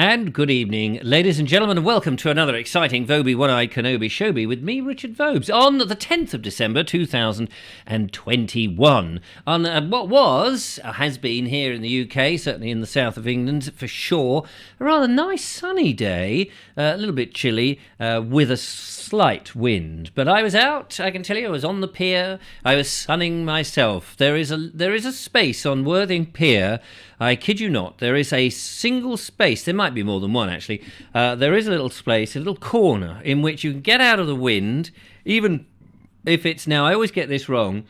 And good evening, ladies and gentlemen, and welcome to another exciting Vobes One-Eyed Kenobi Showbie with me, Richard Vobes, on the 10th of December 2021. On what has been here in the UK, certainly in the south of England for sure, a rather nice sunny day, a little bit chilly, with a slight wind. But I was out, I can tell you, I was on the pier, I was sunning myself. There is a space on Worthing Pier, I kid you not, there is a single space, there might be more than one actually, there is a little space, a little corner in which you can get out of the wind, even if it's now, I always get this wrong,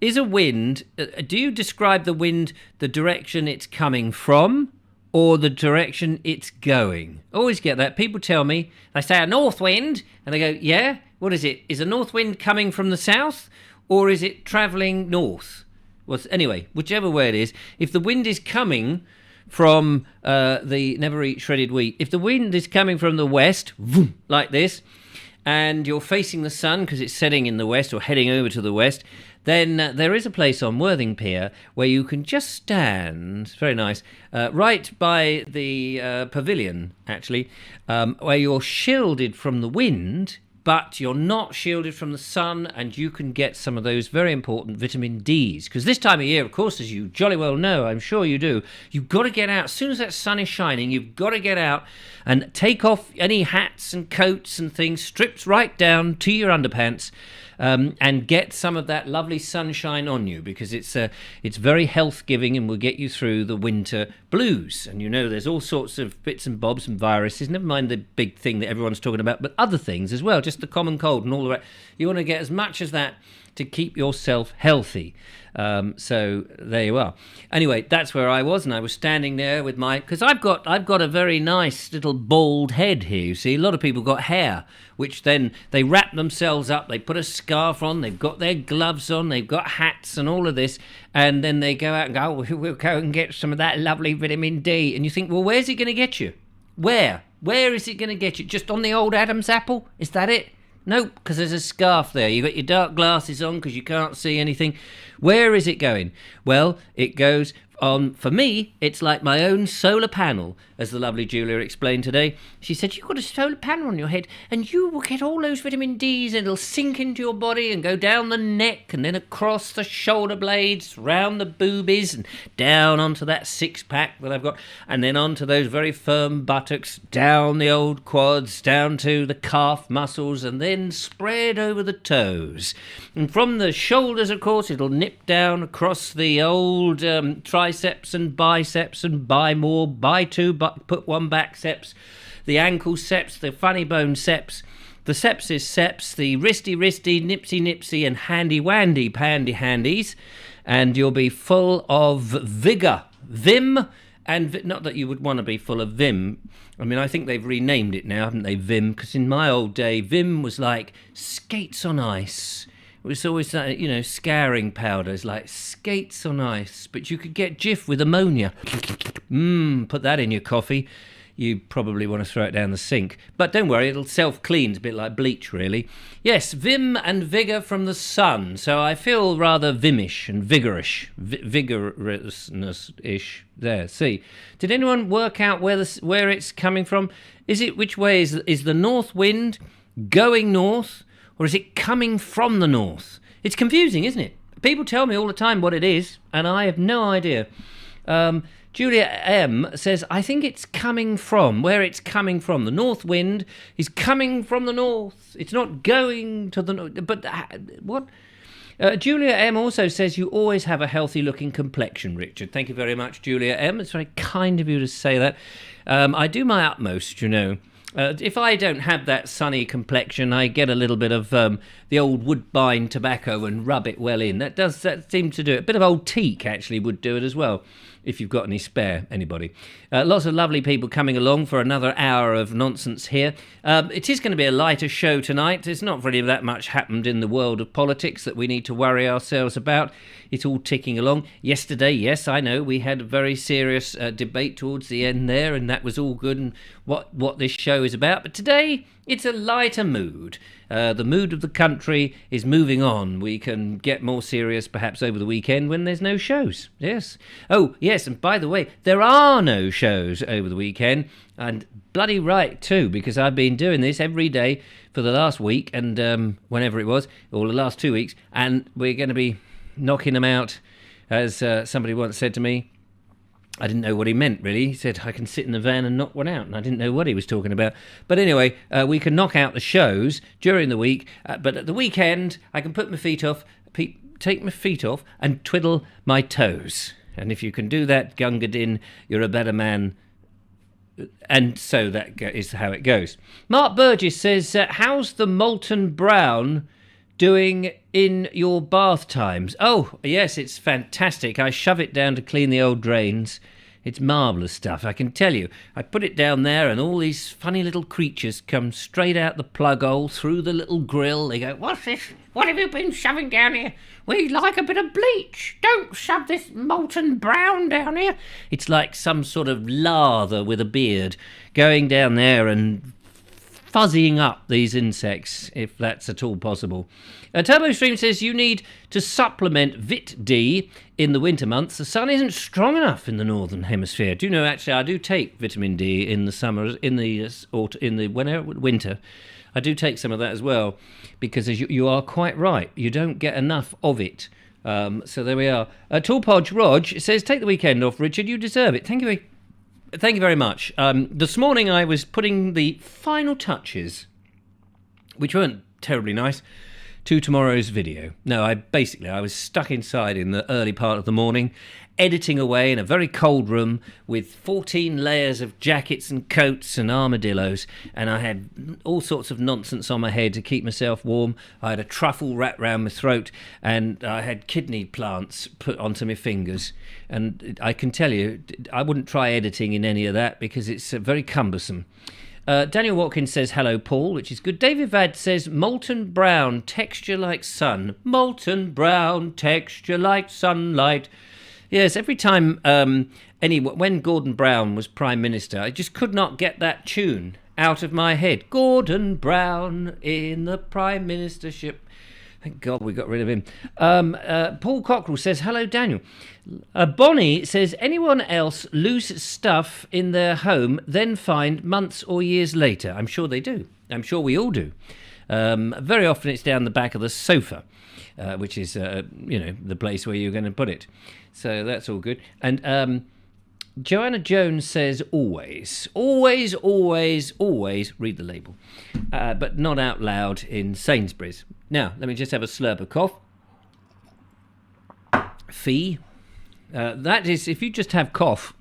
is a wind, do you describe the wind the direction it's coming from or the direction it's going? Always get that. People tell me, they say a north wind, and they go, yeah, what is it? Is a north wind coming from the south or is it travelling north? Well, anyway, whichever way it is, if the wind is coming from the never eat shredded wheat, if the wind is coming from the west, vroom, like this, and you're facing the sun because it's setting in the west or heading over to the west, then there is a place on Worthing Pier where you can just stand, very nice, right by the pavilion, actually, where you're shielded from the wind, but you're not shielded from the sun, and you can get some of those very important vitamin Ds. Because this time of year, of course, as you jolly well know, I'm sure you do, you've got to get out. As soon as that sun is shining, you've got to get out and take off any hats and coats and things, stripped right down to your underpants, and get some of that lovely sunshine on you, because it's very health-giving and will get you through the winter blues. And you know there's all sorts of bits and bobs and viruses, never mind the big thing that everyone's talking about, but other things as well, just the common cold and all the rest. You want to get as much as that to keep yourself healthy. So there you are. Anyway, that's where I was, and I was standing there with my, because I've got a very nice little bald head here, you see. A lot of people got hair, which then they wrap themselves up, they put a scarf on, they've got their gloves on, they've got hats and all of this, and then they go out and go, oh, we'll go and get some of that lovely vitamin D. And you think, well, where's it going to get you? Where is it going to get you? Just on the old Adam's apple? Is that it? Nope, because there's a scarf there. You've got your dark glasses on because you can't see anything. Where is it going? Well, it goes on, for me, it's like my own solar panel, as the lovely Julia explained today. She said, you've got a solar panel on your head and you will get all those vitamin Ds and it'll sink into your body and go down the neck and then across the shoulder blades, round the boobies and down onto that six-pack that I've got, and then onto those very firm buttocks, down the old quads, down to the calf muscles, and then spread over the toes. And from the shoulders, of course, it'll nip down across the old triceps and biceps, and buy more, buy two, but put one back seps, the ankle seps, the funny bone seps, the sepsis seps, the wristy, nipsy, nipsy, and handy, wandy, pandy, handies, and you'll be full of vigour, vim, and not that you would want to be full of vim. I mean, I think they've renamed it now, haven't they, vim? Because in my old day, vim was like skates on ice. It was always, scouring powders, like skates on ice. But you could get Jif with ammonia. Put that in your coffee. You probably want to throw it down the sink. But don't worry, it'll self-clean. It's a bit like bleach, really. Yes, vim and vigour from the sun. So I feel rather vimish and vigorous. Vigorousness-ish. There, see. Did anyone work out where it's coming from? Which way is the north wind going north? Or is it coming from the north? It's confusing, isn't it? People tell me all the time what it is, and I have no idea. Julia M. says, I think it's coming from, where it's coming from. The north wind is coming from the north. It's not going to the north. But what? Julia M. also says, you always have a healthy-looking complexion, Richard. Thank you very much, Julia M. It's very kind of you to say that. I do my utmost, you know. If I don't have that sunny complexion, I get a little bit of the old Woodbine tobacco and rub it well in. That seems to do it. A bit of old teak actually would do it as well, if you've got any spare, anybody. Lots of lovely people coming along for another hour of nonsense here. It is going to be a lighter show tonight. There's not really that much happened in the world of politics that we need to worry ourselves about. It's all ticking along. Yesterday, yes, I know, we had a very serious debate towards the end there, and that was all good and what this show is about. But today, it's a lighter mood. The mood of the country is moving on. We can get more serious perhaps over the weekend when there's no shows. Yes. Oh, yes, and by the way, there are no shows over the weekend. And bloody right, too, because I've been doing this every day for the last week and whenever it was, or the last 2 weeks, and we're going to be knocking them out, as somebody once said to me. I didn't know what he meant, really. He said, I can sit in the van and knock one out, and I didn't know what he was talking about. But anyway, we can knock out the shows during the week, but at the weekend, I can put my feet off, take my feet off, and twiddle my toes. And if you can do that, Gunga Din, you're a better man. And so that is how it goes. Mark Burgess says, how's the molten brown doing in your bath times? Oh, yes, it's fantastic. I shove it down to clean the old drains. It's marvellous stuff, I can tell you. I put it down there and all these funny little creatures come straight out the plug hole through the little grill. They go, what's this? What have you been shoving down here? We like a bit of bleach. Don't shove this molten brown down here. It's like some sort of lather with a beard going down there and fuzzying up these insects, if that's at all possible. Turbo Stream says you need to supplement Vit D in the winter months. The sun isn't strong enough in the northern hemisphere. Do you know, actually, I do take vitamin D in the summer, in the winter. I do take some of that as well, because as you are quite right, you don't get enough of it. So there we are. Tall Podge Rog says, take the weekend off, Richard. You deserve it. Thank you. Thank you very much. This morning I was putting the final touches, which weren't terribly nice, to tomorrow's video. No, I was stuck inside in the early part of the morning, editing away in a very cold room with 14 layers of jackets and coats and armadillos, and I had all sorts of nonsense on my head to keep myself warm. I had a truffle wrapped round my throat, and I had kidney plants put onto my fingers. And I can tell you, I wouldn't try editing in any of that because it's very cumbersome. Daniel Watkins says, hello, Paul, which is good. David Vad says, molten brown, texture like sun. Molten brown, texture like sunlight. Yes, every time, when Gordon Brown was Prime Minister, I just could not get that tune out of my head. Gordon Brown in the Prime Ministership. Thank God we got rid of him. Paul Cockrell says, hello, Daniel. Bonnie says, anyone else lose stuff in their home, then find months or years later? I'm sure they do. I'm sure we all do. Very often it's down the back of the sofa, which is, the place where you're going to put it. So that's all good. And Joanna Jones says, always, always, always, always read the label, but not out loud in Sainsbury's. Now, let me just have a slurp of cough. Fee. That is, if you just have cough,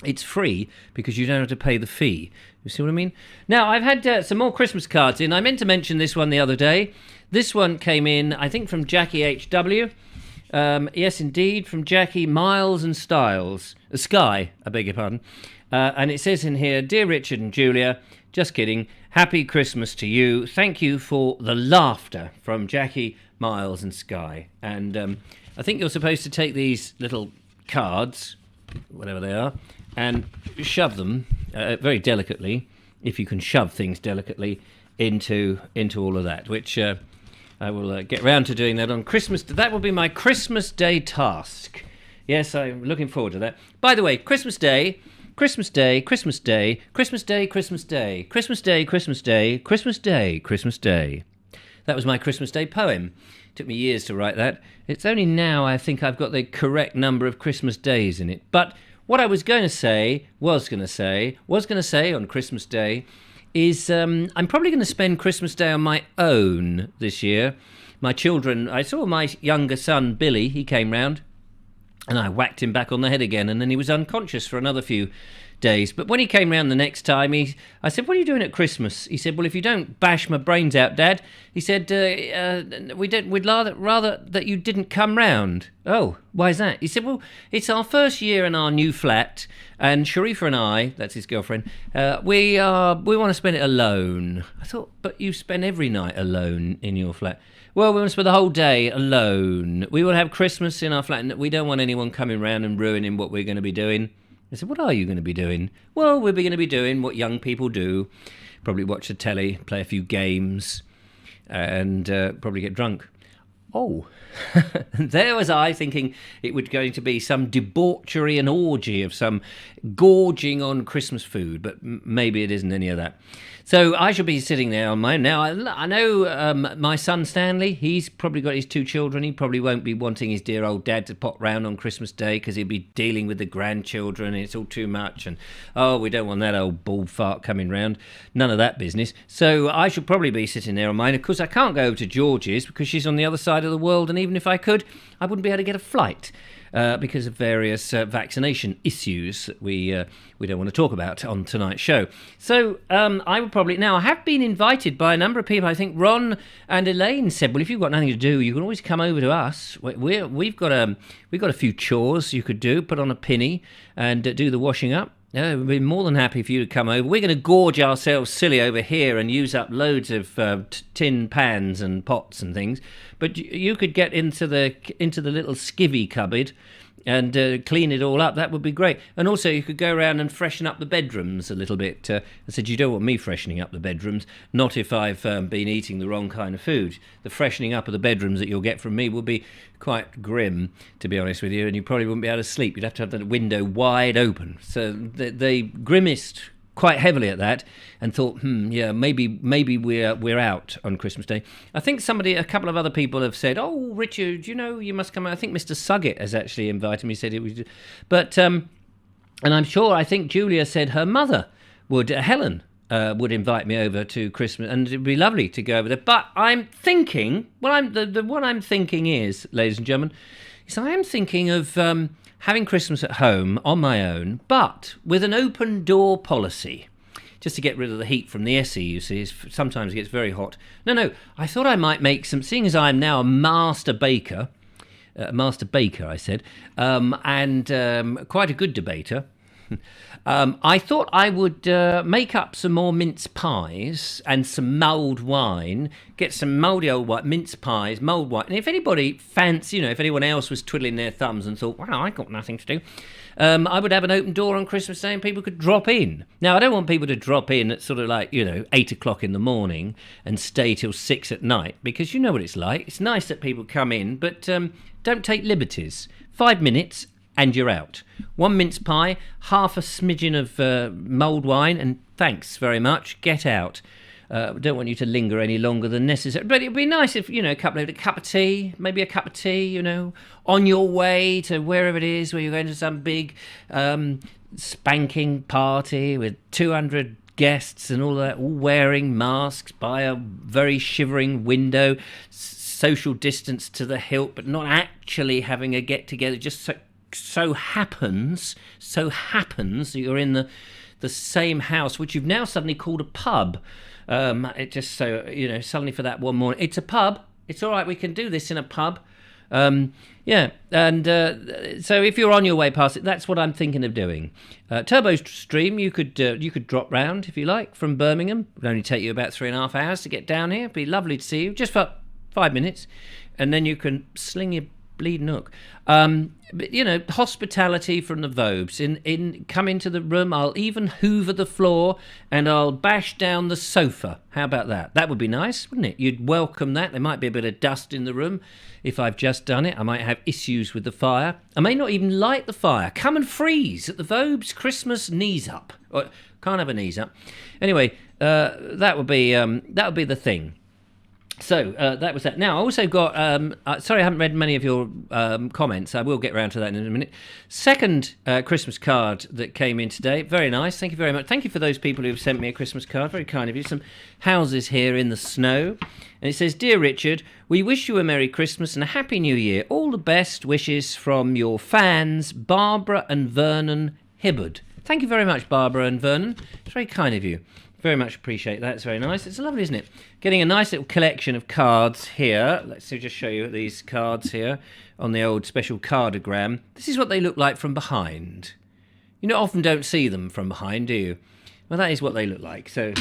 it's free because you don't have to pay the fee. You see what I mean? Now, I've had some more Christmas cards in. I meant to mention this one the other day. This one came in, I think, from Jackie H.W. Yes, indeed, from Jackie Miles and Styles. Sky, I beg your pardon. And it says in here, Dear Richard and Julia, just kidding, Happy Christmas to you. Thank you for the laughter, from Jackie, Miles and Sky. And I think you're supposed to take these little cards, whatever they are, and shove them very delicately, if you can shove things delicately, into all of that, which I will get round to doing that on Christmas. That will be my Christmas Day task. Yes, I'm looking forward to that. By the way, Christmas Day, Christmas Day, Christmas Day, Christmas Day, Christmas Day, Christmas Day, Christmas Day, Christmas Day, Christmas Day. That was my Christmas Day poem. It took me years to write that. It's only now I think I've got the correct number of Christmas days in it. But what I was going to say on Christmas Day is I'm probably going to spend Christmas Day on my own this year. My children, I saw my younger son, Billy, he came round, and I whacked him back on the head again, and then he was unconscious for another few days. But when he came round the next time, I said, what are you doing at Christmas? He said, well, if you don't bash my brains out, Dad, he said, we'd rather that you didn't come round. Oh, why is that? He said, well, it's our first year in our new flat, and Sharifa and I, that's his girlfriend, we want to spend it alone. I thought, but you spend every night alone in your flat. Well, we want to spend the whole day alone. We will have Christmas in our flat, and we don't want anyone coming round and ruining what we're going to be doing. I said, what are you going to be doing? Well, we're going to be doing what young people do. Probably watch the telly, play a few games, and probably get drunk. Oh, there was I thinking it was going to be some debauchery and orgy of some gorging on Christmas food, but maybe it isn't any of that. So I shall be sitting there on my own. Now, I know my son Stanley, he's probably got his 2 children. He probably won't be wanting his dear old dad to pop round on Christmas Day because he'll be dealing with the grandchildren and it's all too much. And, oh, we don't want that old bald fart coming round. None of that business. So I shall probably be sitting there on mine. Of course, I can't go over to George's because she's on the other side of the world. And even if I could, I wouldn't be able to get a flight. Because of various vaccination issues that we don't want to talk about on tonight's show. So I would probably... Now, I have been invited by a number of people. I think Ron and Elaine said, well, if you've got nothing to do, you can always come over to us. We've got a few chores you could do, put on a pinny and do the washing up. We'd be more than happy for you to come over. We're going to gorge ourselves silly over here and use up loads of tin pans and pots and things. But you could get into the little skivvy cupboard and clean it all up. That would be great. And also you could go around and freshen up the bedrooms a little bit. I said, you don't want me freshening up the bedrooms, not if I've been eating the wrong kind of food. The freshening up of the bedrooms that you'll get from me will be quite grim, to be honest with you, and you probably wouldn't be able to sleep. You'd have to have the window wide open. So they grimaced quite heavily at that and thought, maybe we're out on Christmas Day. I think a couple of other people have said, oh, Richard, you must come out. I think Mr. Suggett has actually invited me, said it was, but and I think Julia said her mother would, Helen, would invite me over to Christmas, and it'd be lovely to go over there. But I'm thinking, what I'm thinking is, ladies and gentlemen, is I am thinking of having Christmas at home on my own, but with an open door policy, just to get rid of the heat from the SE, you see. Sometimes it gets very hot. No, I thought I might make some, seeing as I'm now a master baker, I said, and quite a good debater, I thought I would make up some more mince pies and some mulled wine, get some mouldy old mince pies, mulled wine. And if anybody if anyone else was twiddling their thumbs and thought, well, I got nothing to do, I would have an open door on Christmas Day and people could drop in. Now, I don't want people to drop in at sort of 8 o'clock in the morning and stay till 6 at night, because you know what it's like. It's nice that people come in, but don't take liberties. 5 minutes and you're out. 1 mince pie, half a smidgen of mulled wine, and thanks very much, get out. Don't want you to linger any longer than necessary. But it'd be nice if, a cup of tea, maybe a cup of tea, on your way to wherever it is, where you're going to some big spanking party with 200 guests and all that, all wearing masks by a very shivering window, social distance to the hilt, but not actually having a get-together, just so happens that you're in the same house, which you've now suddenly called a pub. It just suddenly for that one morning, it's a pub. It's all right. We can do this in a pub. So if you're on your way past it, that's what I'm thinking of doing. Turbo Stream, you could drop round if you like from Birmingham. It would only take you about 3.5 hours to get down here. It'd be lovely to see you, just for 5 minutes, and then you can sling your bleeding hook. But, hospitality from the Vobes. Come into the room, I'll even hoover the floor and I'll bash down the sofa. How about that? That would be nice, wouldn't it? You'd welcome that. There might be a bit of dust in the room if I've just done it. I might have issues with the fire. I may not even light the fire. Come and freeze at the Vobes Christmas knees up. Can't have a knees up. Anyway, that would be the thing. So that was that. Now, I also got... sorry, I haven't read many of your comments. I will get around to that in a minute. Second Christmas card that came in today. Very nice. Thank you very much. Thank you for those people who have sent me a Christmas card. Very kind of you. Some houses here in the snow. And it says, Dear Richard, we wish you a Merry Christmas and a Happy New Year. All the best wishes from your fans, Barbara and Vernon Hibbard. Thank you very much, Barbara and Vernon. It's very kind of you. Very much appreciate that. It's very nice. It's lovely, isn't it? Getting a nice little collection of cards here. Let's just show you these cards here on the old special cardogram. This is what they look like from behind. You often don't see them from behind, do you? Well, that is what they look like. So,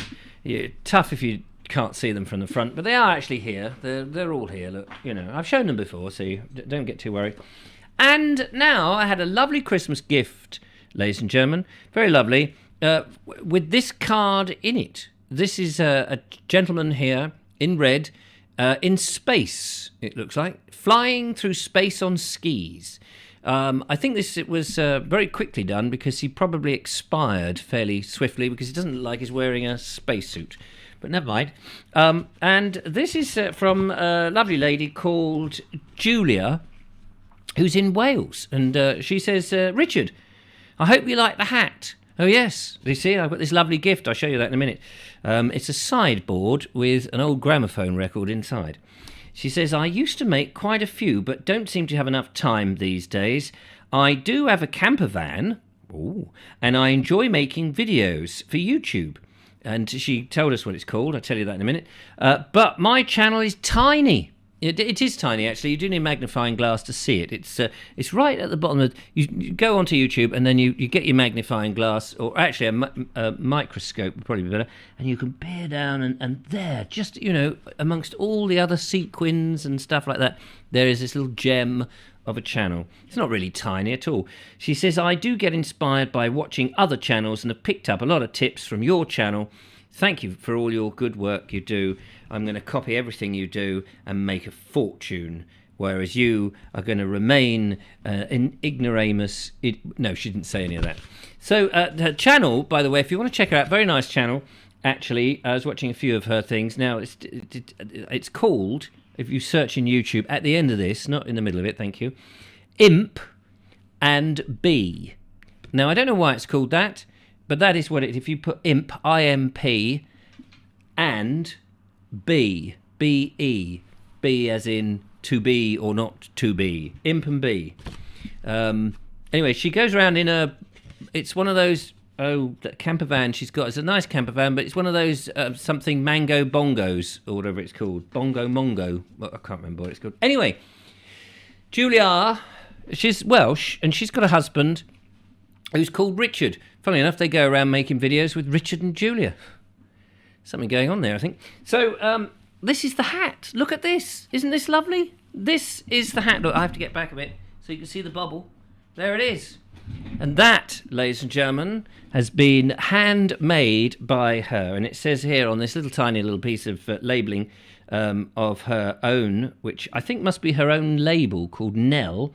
tough if you can't see them from the front, but they are actually here. They're all here. Look, I've shown them before, so don't get too worried. And now I had a lovely Christmas gift ladies and gentlemen. Very lovely. With this card in it. This is a gentleman here in red, in space, it looks like, flying through space on skis. I think it was very quickly done because he probably expired fairly swiftly because he doesn't look like he's wearing a spacesuit. But never mind. And this is from a lovely lady called Julia, who's in Wales. And she says, Richard, I hope you like the hat. Oh, yes. You see, I've got this lovely gift. I'll show you that in a minute. It's a sideboard with an old gramophone record inside. She says, I used to make quite a few, but don't seem to have enough time these days. I do have a camper van, and I enjoy making videos for YouTube. And she told us what it's called. I'll tell you that in a minute. But my channel is tiny. It is tiny, actually. You do need a magnifying glass to see it. It's right at the bottom. You go onto YouTube and then you get your magnifying glass, or actually a microscope would probably be better, and you can peer down and there, just, amongst all the other sequins and stuff like that, there is this little gem of a channel. It's not really tiny at all. She says, I do get inspired by watching other channels and have picked up a lot of tips from your channel. Thank you for all your good work you do. I'm going to copy everything you do and make a fortune, whereas you are going to remain in ignoramus. No, she didn't say any of that. So her channel, by the way, if you want to check her out, very nice channel, actually. I was watching a few of her things. Now, it's called, if you search in YouTube, at the end of this, not in the middle of it, thank you, Imp and B. Now, I don't know why it's called that, but that is what if you put Imp, I-M-P, and B, B-E, B as in to be or not to be, Imp and B. Anyway, she goes around it's one of those, that camper van she's got. It's a nice camper van, but it's one of those something mango bongos, or whatever it's called. Bongo Mongo. Well, I can't remember what it's called. Anyway, Julia, she's Welsh, and she's got a husband who's called Richard. Funnily enough, they go around making videos with Richard and Julia. Something going on there, I think. So, this is the hat. Look at this. Isn't this lovely? This is the hat. Look, I have to get back a bit so you can see the bubble. There it is. And that, ladies and gentlemen, has been handmade by her. And it says here on this tiny little piece of labelling of her own, which I think must be her own label, called Nell.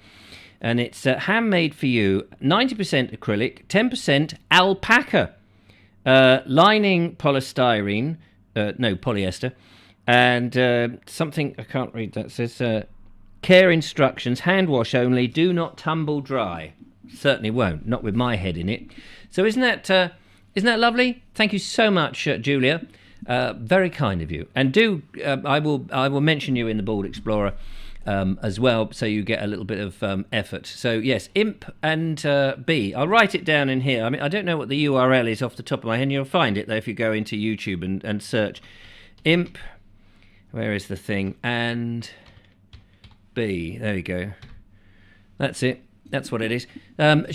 And it's handmade for you, 90% acrylic, 10% alpaca. Lining polystyrene, polyester, and something, I can't read that, says care instructions, hand wash only, do not tumble dry. Certainly won't, not with my head in it. So isn't that lovely? Thank you so much, Julia. Very kind of you. And I will mention you in the Bald Explorer as well, so you get a little bit of effort. So yes, Imp and B. I'll write it down in here. I mean, I don't know what the URL is off the top of my head. You'll find it though if you go into YouTube and search Imp. Where is the thing? And B. There we go. That's it. That's what it is.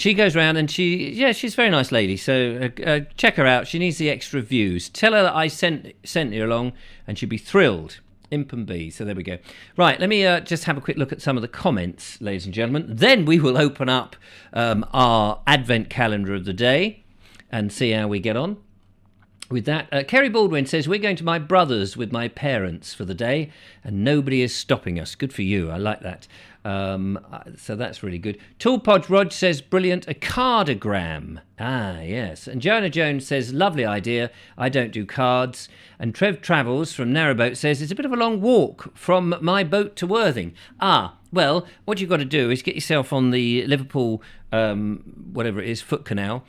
She goes around and she's a very nice lady. So check her out. She needs the extra views. Tell her that I sent her along, and she'd be thrilled. Imp and B. So there we go. Right, let me just have a quick look at some of the comments, ladies and gentlemen. Then we will open up our advent calendar of the day and see how we get on with that. Kerry Baldwin says, we're going to my brother's with my parents for the day and nobody is stopping us. Good for you. I like that. So that's really good. Tool Podge Rod says, brilliant, a cardogram. Ah, yes. And Joanna Jones says, lovely idea. I don't do cards. And Trev Travels from Narrowboat says, it's a bit of a long walk from my boat to Worthing. Ah, well, what you've got to do is get yourself on the Liverpool, whatever it is, foot canal,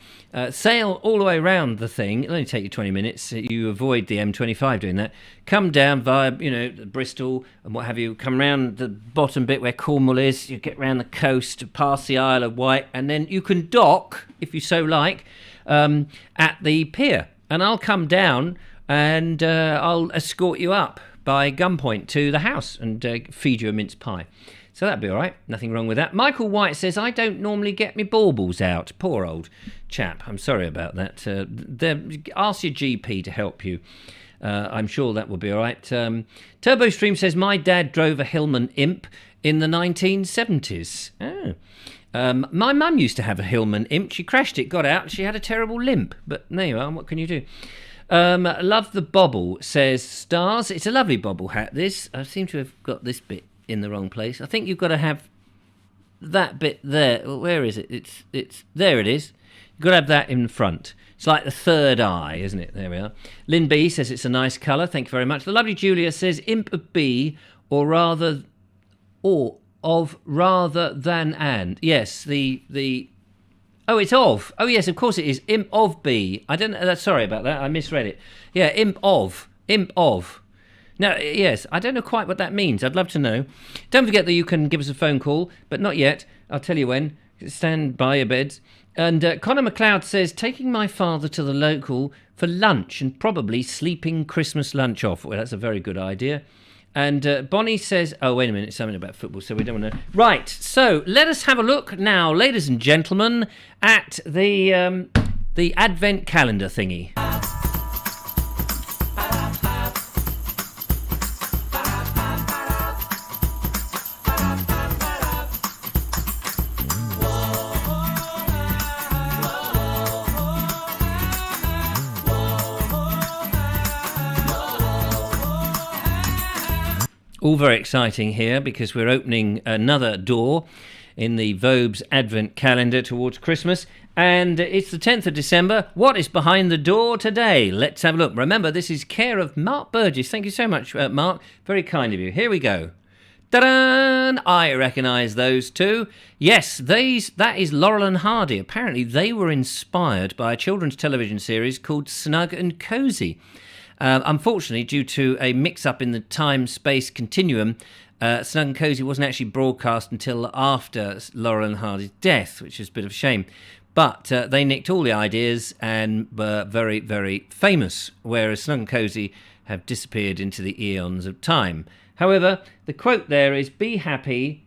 sail all the way around the thing. It'll only take you 20 minutes. You avoid the M25 doing that. Come down via, Bristol and what have you. Come round the bottom bit where Cornwall is. You get round the coast, past the Isle of Wight, and then you can dock, if you so like, at the pier. And I'll come down and I'll escort you up by gunpoint to the house and feed you a mince pie. So that'd be all right. Nothing wrong with that. Michael White says, I don't normally get my baubles out. Poor old chap. I'm sorry about that. Ask your GP to help you. I'm sure that will be all right. Turbo Stream says, my dad drove a Hillman Imp in the 1970s. Oh. My mum used to have a Hillman imp. She crashed it, got out. She had a terrible limp. But there you are. What can you do? Love the bobble, says Stars. It's a lovely bobble hat, this. I seem to have got this bit in the wrong place. I think you've got to have that bit there. Where is it? It's there it is. You've got to have that in front. It's like the third eye, isn't it? There we are. Lynn B says it's a nice colour. Thank you very much. The lovely Julia says imp of B, or rather than and. Yes, the oh, it's of. Oh, yes, of course it is. Imp of B. I don't know. Sorry about that. I misread it. Yeah, imp of. Imp of. Now, yes, I don't know quite what that means. I'd love to know. Don't forget that you can give us a phone call, but not yet. I'll tell you when. Stand by your beds. And Connor McLeod says, taking my father to the local for lunch and probably sleeping Christmas lunch off. Well, that's a very good idea. And Bonnie says, oh, wait a minute, something about football, so we don't want to... Right, so let us have a look now, ladies and gentlemen, at the Advent calendar thingy. All very exciting here because we're opening another door in the Vobes Advent calendar towards Christmas. And it's the 10th of December. What is behind the door today? Let's have a look. Remember, this is care of Mark Burgess. Thank you so much, Mark. Very kind of you. Here we go. Ta-da! I recognise those two. Yes, that is Laurel and Hardy. Apparently, they were inspired by a children's television series called Snug and Cozy. Unfortunately, due to a mix-up in the time-space continuum, Snug and Cozy wasn't actually broadcast until after Laurel and Hardy's death, which is a bit of a shame. But they nicked all the ideas and were very, very famous, whereas Snug and Cozy have disappeared into the eons of time. However, the quote there is, be happy,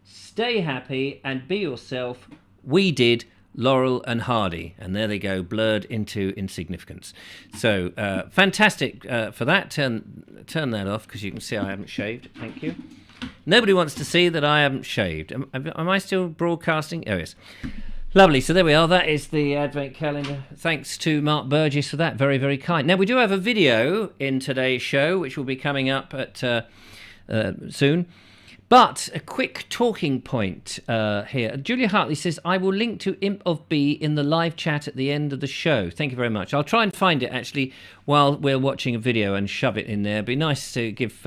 stay happy, and be yourself. We did Laurel and Hardy, and there they go, blurred into insignificance. So fantastic for that. Turn that off because you can see I haven't shaved. Thank you. Nobody wants to see that I haven't shaved. Am I still broadcasting? Oh yes. Lovely. So there we are. That is the Advent calendar. Thanks to Mark Burgess for that. Very, very kind. Now we do have a video in today's show, which will be coming up at soon. But a quick talking point here. Julia Hartley says, I will link to Imp of B in the live chat at the end of the show. Thank you very much. I'll try and find it, actually, while we're watching a video and shove it in there. It'd be nice to give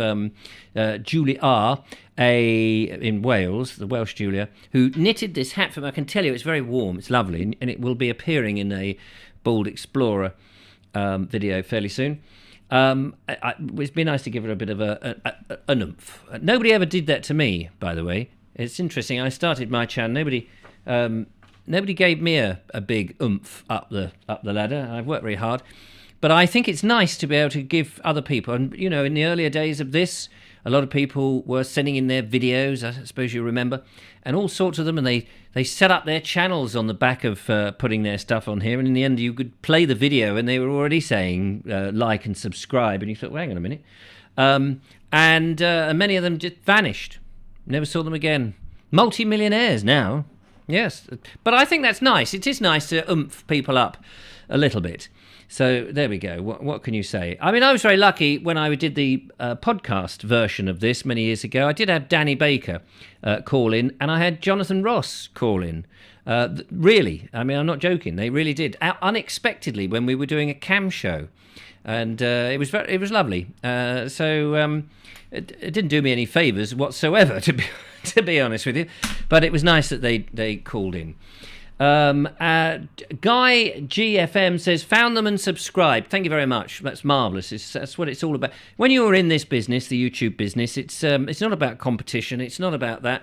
Julie R. in Wales, the Welsh Julia, who knitted this hat for me. I can tell you it's very warm. It's lovely. And it will be appearing in a Bald Explorer video fairly soon. It's been nice to give her a bit of an oomph. Nobody ever did that to me, by the way. It's interesting. I started my channel. Nobody gave me a big oomph up the ladder. I've worked very hard, but I think it's nice to be able to give other people. And you know, in the earlier days of this, a lot of people were sending in their videos. I suppose you remember, and all sorts of them. And they set up their channels on the back of putting their stuff on here. And in the end, you could play the video, and they were already saying like and subscribe. And you thought, well, hang on a minute. And many of them just vanished. Never saw them again. Multi-millionaires now. Yes, but I think that's nice. It is nice to oomph people up a little bit. So there we go. What can you say? I mean, I was very lucky when I did the podcast version of this many years ago. I did have Danny Baker call in, and I had Jonathan Ross call in. Really, I mean, I'm not joking. They really did, unexpectedly, when we were doing a cam show, and it was lovely. So it didn't do me any favours whatsoever, to be honest with you. But it was nice that they called in. Guy GFM says, found them and subscribed. Thank you very much. That's marvellous. That's what it's all about. When you're in this business, the YouTube business, it's not about competition. It's not about that.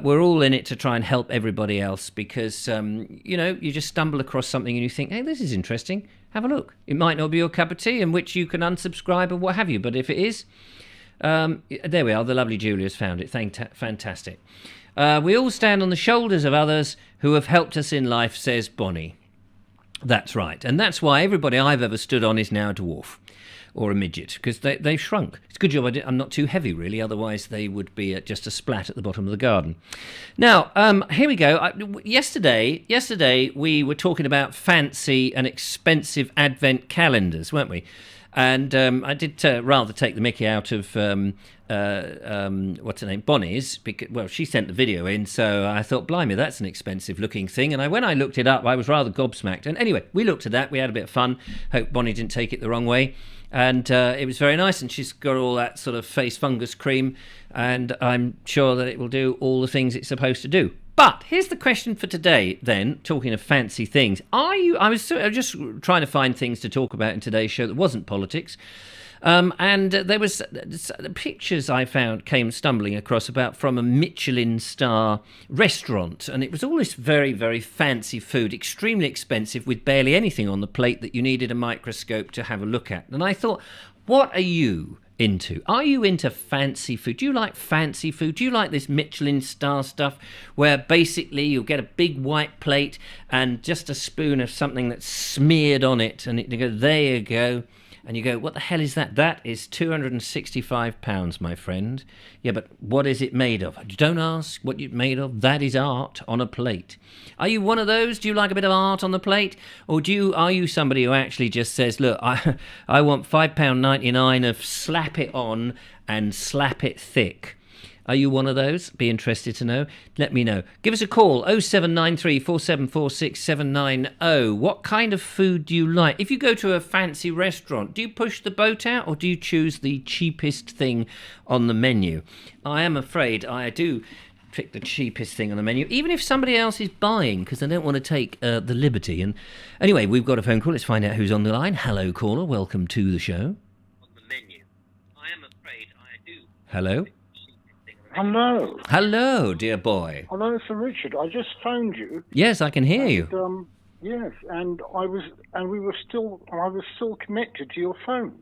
We're all in it to try and help everybody else because, you just stumble across something and you think, hey, this is interesting. Have a look. It might not be your cup of tea, in which you can unsubscribe or what have you. But if it is, there we are. The lovely Julia's found it. Fantastic. We all stand on the shoulders of others who have helped us in life, says Bonnie. That's right. And that's why everybody I've ever stood on is now a dwarf. or a midget, because they've shrunk. It's a good job I'm not too heavy, really, otherwise they would be just a splat at the bottom of the garden. Now, here we go. Yesterday we were talking about fancy and expensive advent calendars, weren't we? And I did rather take the mickey out of what's her name, Bonnie's, because, well, she sent the video in, so I thought, blimey, that's an expensive looking thing. And when I looked it up, I was rather gobsmacked. And anyway, we looked at that, we had a bit of fun. Hope Bonnie didn't take it the wrong way. And it was very nice, and she's got all that sort of face fungus cream, and I'm sure that it will do all the things it's supposed to do. But here's the question for today, then, talking of fancy things. I was just trying to find things to talk about in today's show that wasn't politics. And there was the pictures I found came stumbling across from a Michelin star restaurant, and it was all this very, very fancy food, extremely expensive, with barely anything on the plate that you needed a microscope to have a look at. And I thought, what are you into? Are you into fancy food? Do you like fancy food? Do you like this Michelin star stuff where basically you'll get a big white plate and just a spoon of something that's smeared on it, and you go, there you go. And you go, what the hell is that? That is £265, my friend. Yeah, but what is it made of? Don't ask what it's made of. That is art on a plate. Are you one of those? Do you like a bit of art on the plate? Or are you somebody who actually just says, look, I want £5.99 of slap it on and slap it thick? Are you one of those? Be interested to know. Let me know. Give us a call, 0793 474 6790. What kind of food do you like? If you go to a fancy restaurant, do you push the boat out or do you choose the cheapest thing on the menu? I am afraid I do pick the cheapest thing on the menu, even if somebody else is buying, because I don't want to take the liberty. And anyway, we've got a phone call. Let's find out who's on the line. Hello, caller. Welcome to the show. On the menu. I am afraid I do. Hello? Hello. Hello, dear boy. Hello, Sir Richard. I just phoned you. Yes, I can hear you. Yes, and I was still connected to your phone.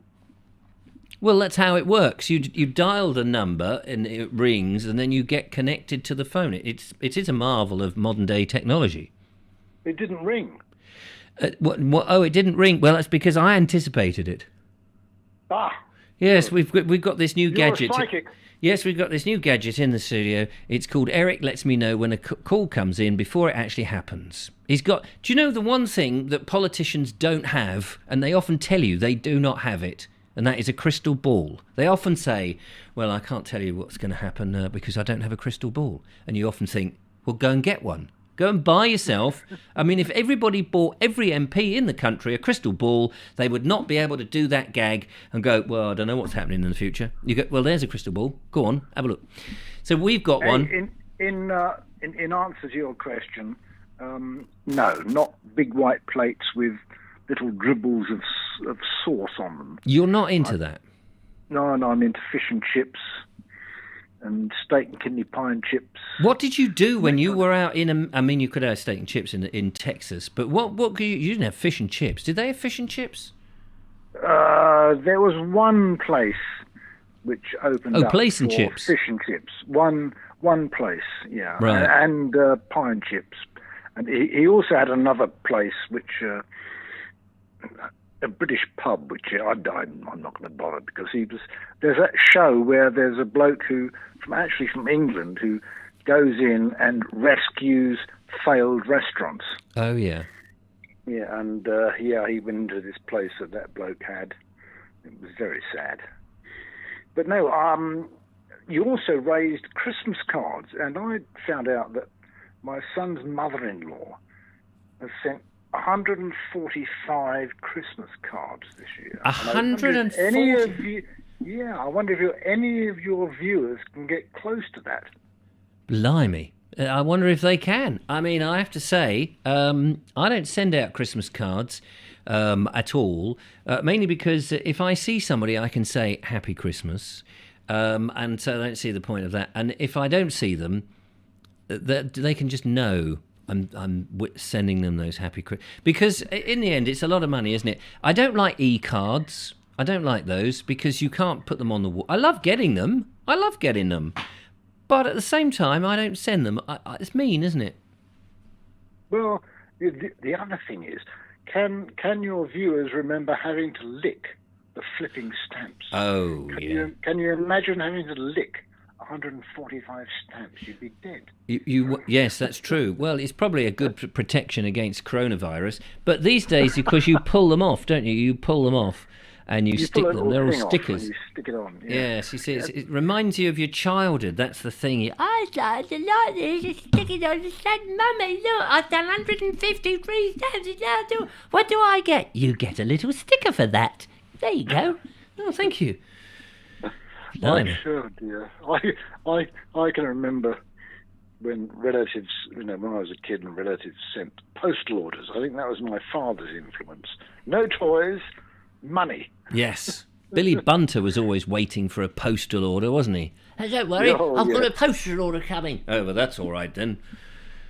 Well, that's how it works. You dial the number and it rings, and then you get connected to the phone. It is a marvel of modern day technology. It didn't ring. What? Oh, it didn't ring. Well, that's because I anticipated it. Ah. Yes, we've got this new gadget. You're a psychic. Yes, we've got this new gadget in the studio. It's called Eric Lets Me Know When a Call Comes In Before It Actually Happens. Do you know the one thing that politicians don't have, and they often tell you they do not have it, and that is a crystal ball. They often say, well, I can't tell you what's going to happen because I don't have a crystal ball. And you often think, well, go and get one. Go and buy yourself. I mean, if everybody bought every MP in the country a crystal ball, they would not be able to do that gag and go, well, I don't know what's happening in the future. You go, well, there's a crystal ball. Go on, have a look. So we've got one. In answer to your question, no, not big white plates with little dribbles of sauce on them. You're not into that? No, I'm into fish and chips. And steak and kidney pie and chips. What did you do when you were out I mean, you could have steak and chips in Texas, but what you didn't have fish and chips. Did they have fish and chips? There was one place which opened up place for and chips. Fish and chips. One place, yeah. Right. And pie and chips. And he also had another place which... a British pub, which I'm not going to bother, because there's that show where there's a bloke from England who goes in and rescues failed restaurants. Oh, yeah. Yeah, and he went into this place that bloke had. It was very sad. But no, you also raised Christmas cards, and I found out that my son's mother-in-law has sent 145 Christmas cards this year. 140? I wonder if any of your viewers can get close to that. Blimey. I wonder if they can. I mean, I have to say, I don't send out Christmas cards at all, mainly because if I see somebody, I can say Happy Christmas, and so I don't see the point of that. And if I don't see them, they can just know I'm sending them those happy Christmas. Because in the end, it's a lot of money, isn't it? I don't like e-cards. I don't like those because you can't put them on the wall. I love getting them. But at the same time, I don't send them. It's mean, isn't it? Well, the other thing is, can your viewers remember having to lick the flipping stamps. Oh, Can you imagine having to lick 145 stamps? You'd be dead. Yes, that's true. Well, it's probably a good protection against coronavirus. But these days, because you pull them off, don't you? You pull them off and you stick them. They're all stickers. You stick it on. Yeah. Yes, you see, it reminds you of your childhood. That's the thing. I started to like this. Just stick it on. Just said, Mummy, look, I've done 153 stamps. What do I get? You get a little sticker for that. There you go. Oh, thank you. I sure, dear. I can remember when relatives, when I was a kid and relatives sent postal orders. I think that was my father's influence. No toys, money. Yes. Billy Bunter was always waiting for a postal order, wasn't he? Hey, don't worry, I've got a postal order coming. Oh, well, that's all right then.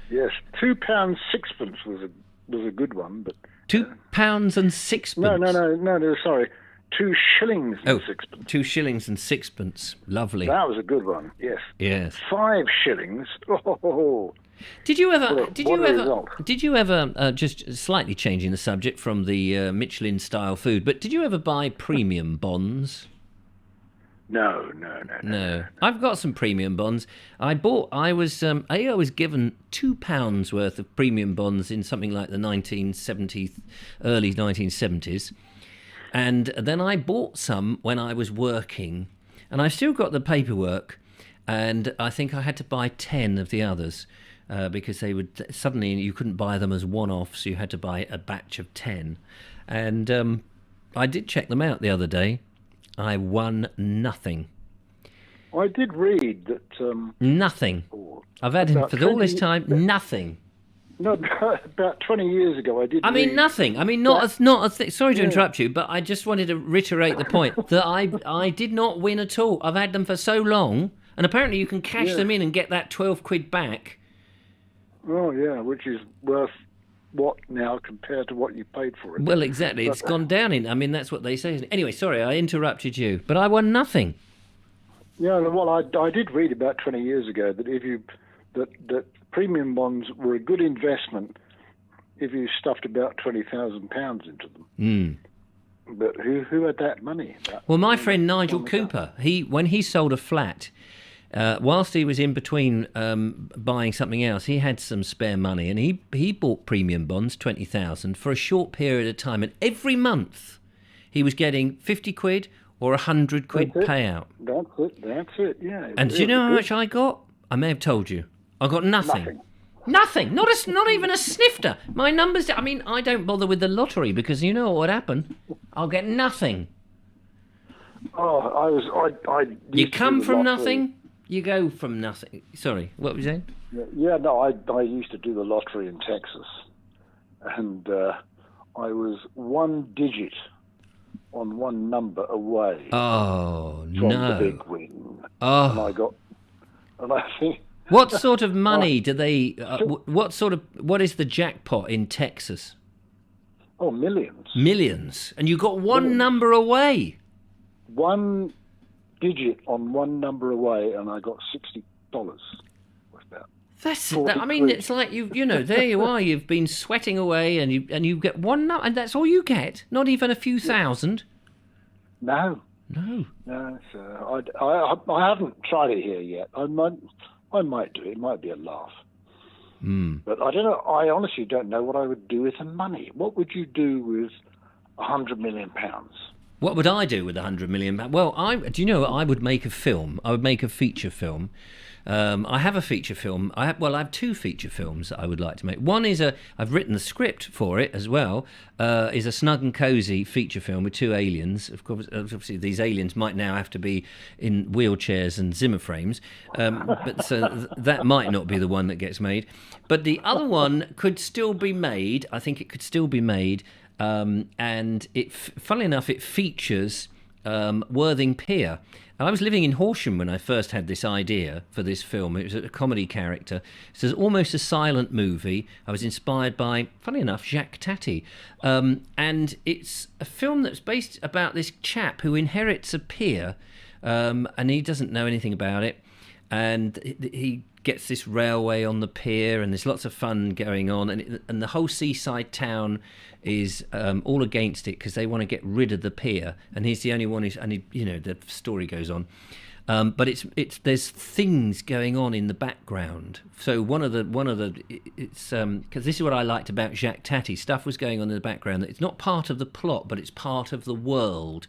Yes, £2 sixpence was a good one, but £2 and sixpence. No, sorry. 2 shillings and sixpence. 2 shillings and sixpence. Lovely. That was a good one. Yes. Yes. 5 shillings. Oh. Did you ever? Just slightly changing the subject from the Michelin-style food, but did you ever buy premium bonds? No. I've got some premium bonds. I was given £2 worth of premium bonds in something like the 1970s, early 1970s. And then I bought some when I was working, and I've still got the paperwork, and I think I had to buy 10 of the others because they would suddenly, you couldn't buy them as one-off, so you had to buy a batch of 10. And I did check them out the other day. I won nothing. I did read that... nothing. I've had him for all this time, nothing. No, about 20 years ago, I did. Nothing. Sorry to interrupt you, but I just wanted to reiterate the point that I did not win at all. I've had them for so long, and apparently you can cash them in and get that 12 quid back. Oh yeah, which is worth what now compared to what you paid for it? Well, exactly. It's gone down in. That's what they say. Anyway, sorry, I interrupted you, but I won nothing. Yeah, well, I did read about 20 years ago that that premium bonds were a good investment if you stuffed about £20,000 into them. Mm. But who had that money? Well, my friend Nigel Cooper, when he sold a flat, whilst he was in between buying something else, he had some spare money, and he bought premium bonds, 20,000, for a short period of time, and every month he was getting 50 quid or 100 quid payout. That's it, yeah. And do you know how much I got? I may have told you. I got nothing. Nothing. Not even a snifter. My numbers... I don't bother with the lottery because you know what would happen. I'll get nothing. Oh, You come from nothing, you go from nothing. Sorry, what were you saying? Yeah, no, I used to do the lottery in Texas, and I was one digit on one number away from the big win. Oh. And I think... What sort of money do they... what is the jackpot in Texas? Oh, millions. Millions. And you got one number away. One digit on one number away, and I got $60. It's like there you are. You've been sweating away, and you get one number, and that's all you get. Not even a few thousand. No. So I haven't tried it here yet. I might do it. It might be a laugh. But I don't know. I honestly don't know what I would do with the money. What would you do with £100 million? What would I do with £100 million? Well, I would make a film. I would make a feature film. I have a feature film. I have 2 feature films that I would like to make. One is I've written the script for it as well. Is a snug and cosy feature film with 2 aliens. Of course, obviously these aliens might now have to be in wheelchairs and Zimmer frames, but so that might not be the one that gets made. But the other one could still be made. I think it could still be made, and funnily enough, it features Worthing Pier. I was living in Horsham when I first had this idea for this film. It was a comedy character. It's almost a silent movie. I was inspired by, funny enough, Jacques Tati. And it's a film that's based about this chap who inherits a pier, and he doesn't know anything about it. and he gets this railway on the pier, and there's lots of fun going on, and the whole seaside town is all against it because they want to get rid of the pier, and he's the only one the story goes on. But there's things going on in the background. So because this is what I liked about Jacques Tati. Stuff was going on in the background that it's not part of the plot, but it's part of the world.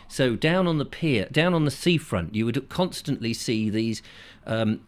So down on the pier, down on the seafront, you would constantly see these, the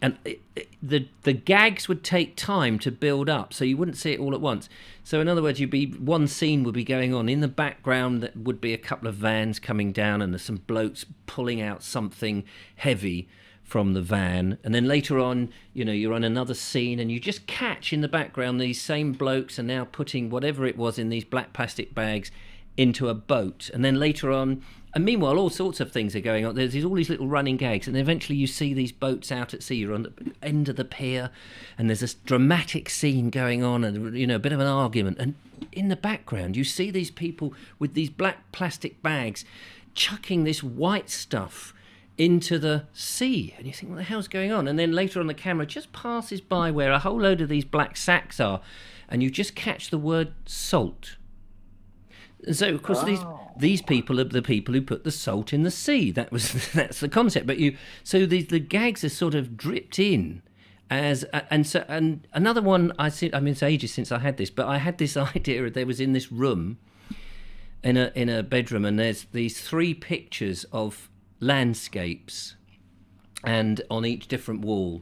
gags would take time to build up, so you wouldn't see it all at once. So in other words, one scene would be going on in the background. That would be a couple of vans coming down, and there's some blokes pulling out something heavy from the van, and then later on, you're on another scene, and you just catch in the background these same blokes are now putting whatever it was in these black plastic bags into a boat, and then later on. And meanwhile, all sorts of things are going on. There's all these little running gags, and eventually you see these boats out at sea. You're on the end of the pier, and there's this dramatic scene going on, and a bit of an argument. And in the background, you see these people with these black plastic bags chucking this white stuff into the sea, and you think, what the hell's going on? And then later on, the camera just passes by where a whole load of these black sacks are, and you just catch the word salt. And so, of course, these people are the people who put the salt in the sea. That's the concept. But the gags are sort of dripped in and another one it's ages since I had this, but I had this idea. There was in this room, in a bedroom, and there's these 3 pictures of landscapes, and on each different wall,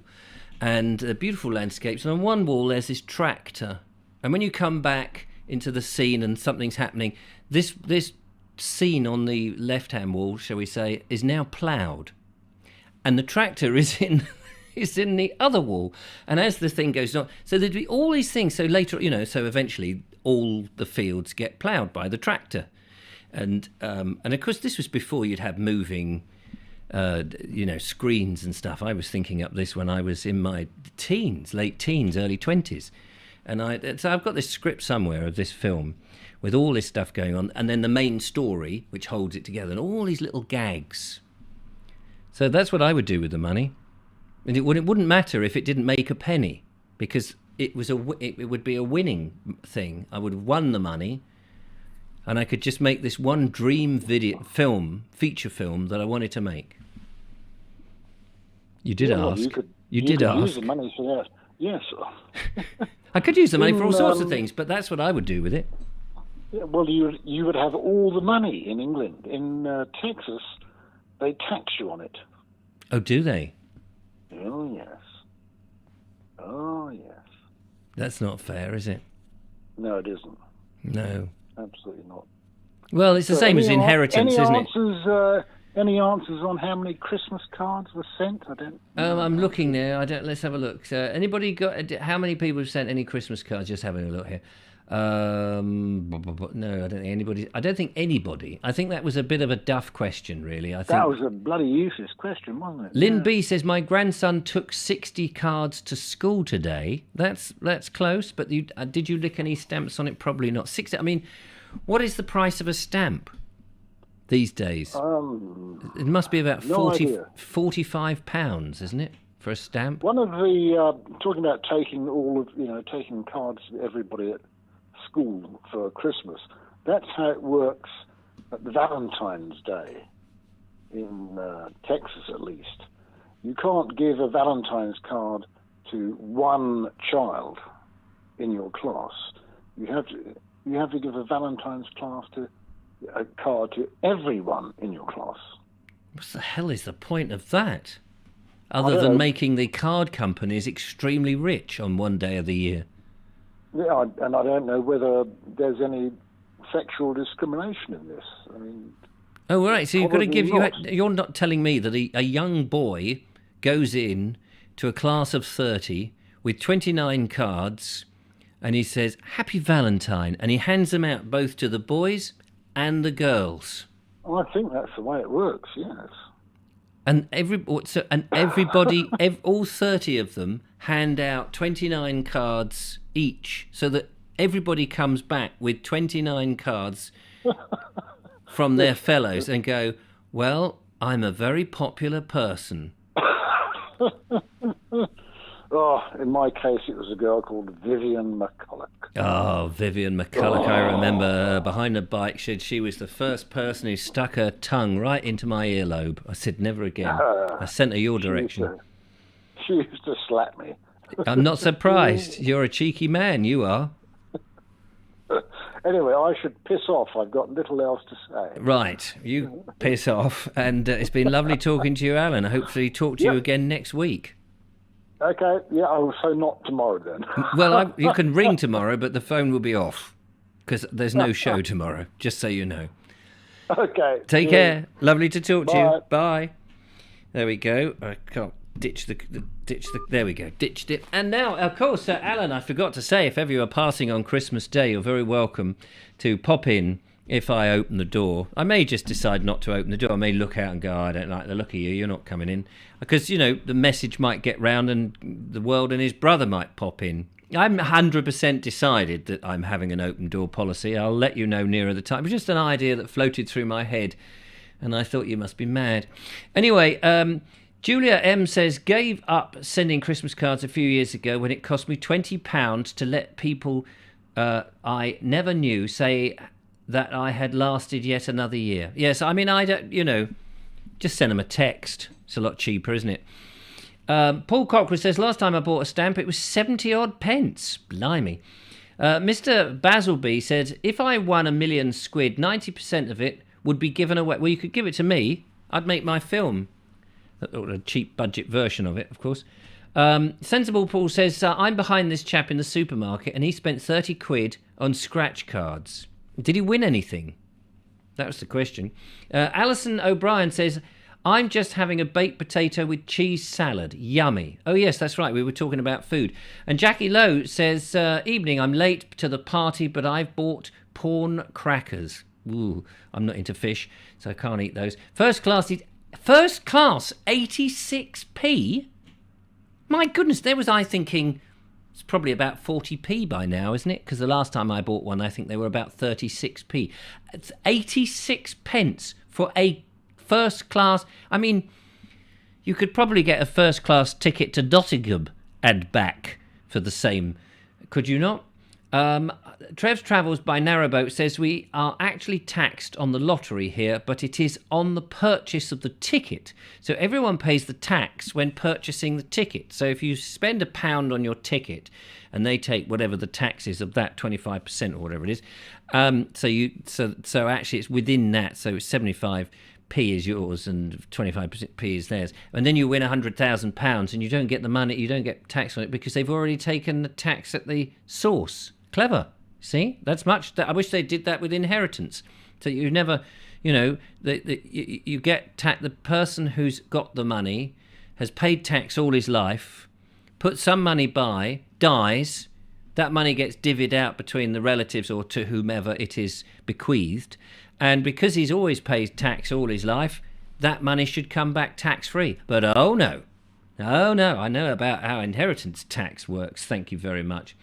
and beautiful landscapes. And on one wall there's this tractor, and when you come back into the scene and something's happening, this scene on the left-hand wall, shall we say, is now ploughed, and the tractor is in the other wall. And as the thing goes on, so there'd be all these things. So later, so eventually all the fields get ploughed by the tractor, and of course this was before you'd have moving screens and stuff. I was thinking up this when I was in my late teens, early 20s. And so I've got this script somewhere of this film with all this stuff going on, and then the main story, which holds it together, and all these little gags. So that's what I would do with the money. And it wouldn't matter if it didn't make a penny, because it would be a winning thing. I would have won the money, and I could just make this one dream feature film that I wanted to make. You did ask. You did ask. Use the money for that. Yes. I could use the money for all sorts of things, but that's what I would do with it. Yeah, well, you would have all the money in England. In Texas, they tax you on it. Oh, do they? Oh, yes. Oh, yes. That's not fair, is it? No, it isn't. No. Absolutely not. Well, it's the same as inheritance, isn't it? Any answers on how many Christmas cards were sent? I don't. I'm looking now. Let's have a look. Anybody got? How many people have sent any Christmas cards? Just having a look here. No, I don't think anybody. I think that was a bit of a duff question, really. I think that was a bloody useless question, wasn't it? Lynn B says my grandson took 60 cards to school today. That's close, but did you lick any stamps on it? Probably not. 60. I mean, what is the price of a stamp these days? It must be about £45, isn't it, for a stamp? One of the talking about taking cards to everybody at school for Christmas. That's how it works at Valentine's Day in Texas, at least. You can't give a Valentine's card to one child in your class. You have to give a Valentine's card to everyone in your class. What the hell is the point of that? Other than making the card companies extremely rich on one day of the year. Yeah, and I don't know whether there's any sexual discrimination in this. I mean, oh, right. So you've got to give you're not telling me that a young boy goes in to a class of 30 with 29 cards, and he says "Happy Valentine," and he hands them out both to the boys and the girls. Well, I think that's the way it works. Yes. And everybody, all 30 of them hand out 29 cards each, so that everybody comes back with 29 cards from their fellows and go, well, I'm a very popular person. Oh, in my case, it was a girl called Vivian McCulloch. Oh, Vivian McCulloch, I remember her behind the bike shed. She was the first person who stuck her tongue right into my earlobe. I said, never again. I sent her your direction. She used to slap me. I'm not surprised. You're a cheeky man, you are. Anyway, I should piss off. I've got little else to say. Right, you piss off. And it's been lovely talking to you, Alan. I hopefully talk to you again next week. Okay, yeah, so not tomorrow then. Well, you can ring tomorrow, but the phone will be off because there's no show tomorrow, just so you know. Okay. Take care. Lovely to talk to Bye. you. Bye. There we go. I can't ditch the... There we go. Ditched it. And now, of course, Alan, I forgot to say, if ever you are passing on Christmas Day, you're very welcome to pop in if I open the door. I may just decide not to open the door. I may look out and go, I don't like the look of you. You're not coming in. Because, you know, the message might get round and the world and his brother might pop in. I'm 100% decided that I'm having an open door policy. I'll let you know nearer the time. It was just an idea that floated through my head, and I thought you must be mad. Anyway, Julia M says, gave up sending Christmas cards a few years ago when it cost me £20 to let people I never knew say that I had lasted yet another year. Yes, I mean, I don't, you know, just send them a text. It's a lot cheaper, isn't it? Paul Cochrane says, last time I bought a stamp, it was 70-odd pence. Blimey. Mr. Basilby said, if I won £1 million squid, 90% of it would be given away. Well, you could give it to me. I'd make my film. A cheap budget version of it, of course. Sensible Paul says, I'm behind this chap in the supermarket and he spent 30 quid on scratch cards. Did he win anything? That was the question. Alison O'Brien says, I'm just having a baked potato with cheese salad. Yummy. Oh, yes, that's right. We were talking about food. And Jackie Lowe says, evening, I'm late to the party, but I've bought prawn crackers. Ooh, I'm not into fish, so I can't eat those. First class, 86p? My goodness, there was I thinking... It's probably about 40p by now, isn't it? Because the last time I bought one, I think they were about 36p. It's 86 pence for a first class. I mean, you could probably get a first class ticket to Nottingham and back for the same, could you not? Trev's Travels by Narrowboat says we are actually taxed on the lottery here, but it is on the purchase of the ticket. So everyone pays the tax when purchasing the ticket. So if you spend £1 on your ticket and they take whatever the tax is of that, 25% or whatever it is, so actually it's within that. So 75p is yours and 25p is theirs. And then you win £100,000 and you don't get the money, you don't get tax on it because they've already taken the tax at the source. Clever. See, that's much. I wish they did that with inheritance. So you never, you know, you get the person who's got the money has paid tax all his life, put some money by, dies, that money gets divvied out between the relatives or to whomever it is bequeathed, and because he's always paid tax all his life, that money should come back tax-free. But oh no, I know about how inheritance tax works. Thank you very much.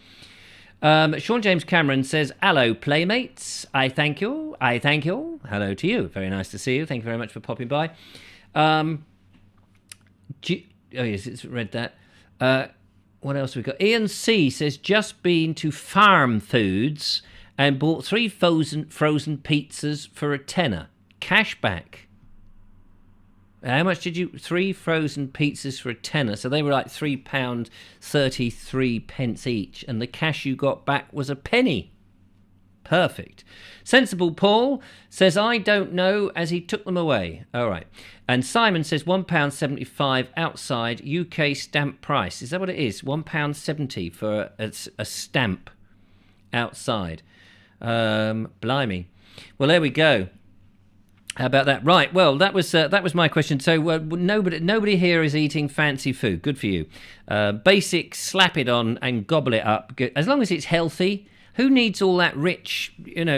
Sean James Cameron says, hello, playmates. I thank you. Hello to you. Very nice to see you. Thank you very much for popping by. Oh, yes, it's read that. What else have we got? Ian C. says, just been to Farm Foods and bought 3 frozen pizzas for £10. Cash back. How much did you... 3 frozen pizzas for £10. So they were like £3.33 each. And the cash you got back was a penny. Perfect. Sensible Paul says, I don't know, as he took them away. All right. And Simon says, £1.75 outside UK stamp price. Is that what it is? £1.70 for a stamp outside. Blimey. Well, there we go. How about that? Right. Well, that was my question. So nobody here is eating fancy food. Good for you. Basic, slap it on and gobble it up. As long as it's healthy. Who needs all that rich,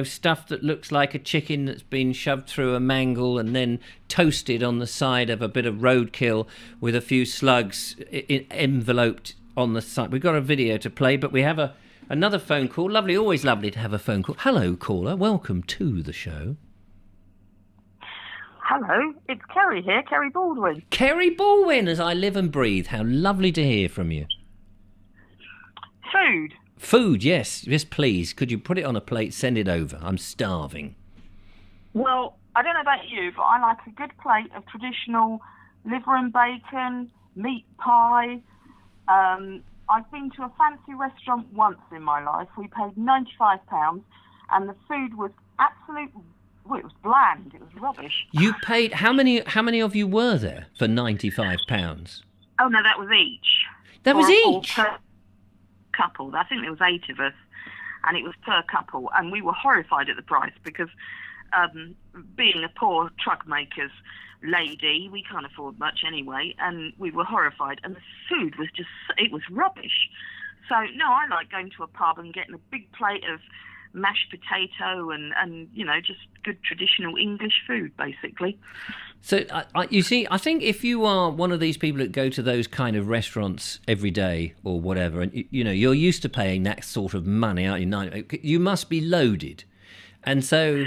stuff that looks like a chicken that's been shoved through a mangle and then toasted on the side of a bit of roadkill with a few slugs enveloped on the side? We've got a video to play, but we have another phone call. Lovely, always lovely to have a phone call. Hello, caller. Welcome to the show. Hello, it's Kerry here, Kerry Baldwin. Kerry Baldwin, as I live and breathe. How lovely to hear from you. Food. Food, yes. Yes, please. Could you put it on a plate, send it over? I'm starving. Well, I don't know about you, but I like a good plate of traditional liver and bacon, meat pie. I've been to a fancy restaurant once in my life. We paid £95 and the food was it was bland. It was rubbish. You paid... How many of you were there for £95? Oh, no, that was each. That was each? Per couple. I think there was 8 of us, and it was per couple. And we were horrified at the price because being a poor truck maker's lady, we can't afford much anyway, and we were horrified. And the food was it was rubbish. So, no, I like going to a pub and getting a big plate of mashed potato and just good traditional English food, basically. So, you see, I think if you are one of these people that go to those kind of restaurants every day or whatever, and, you're used to paying that sort of money, aren't you? You must be loaded. And so,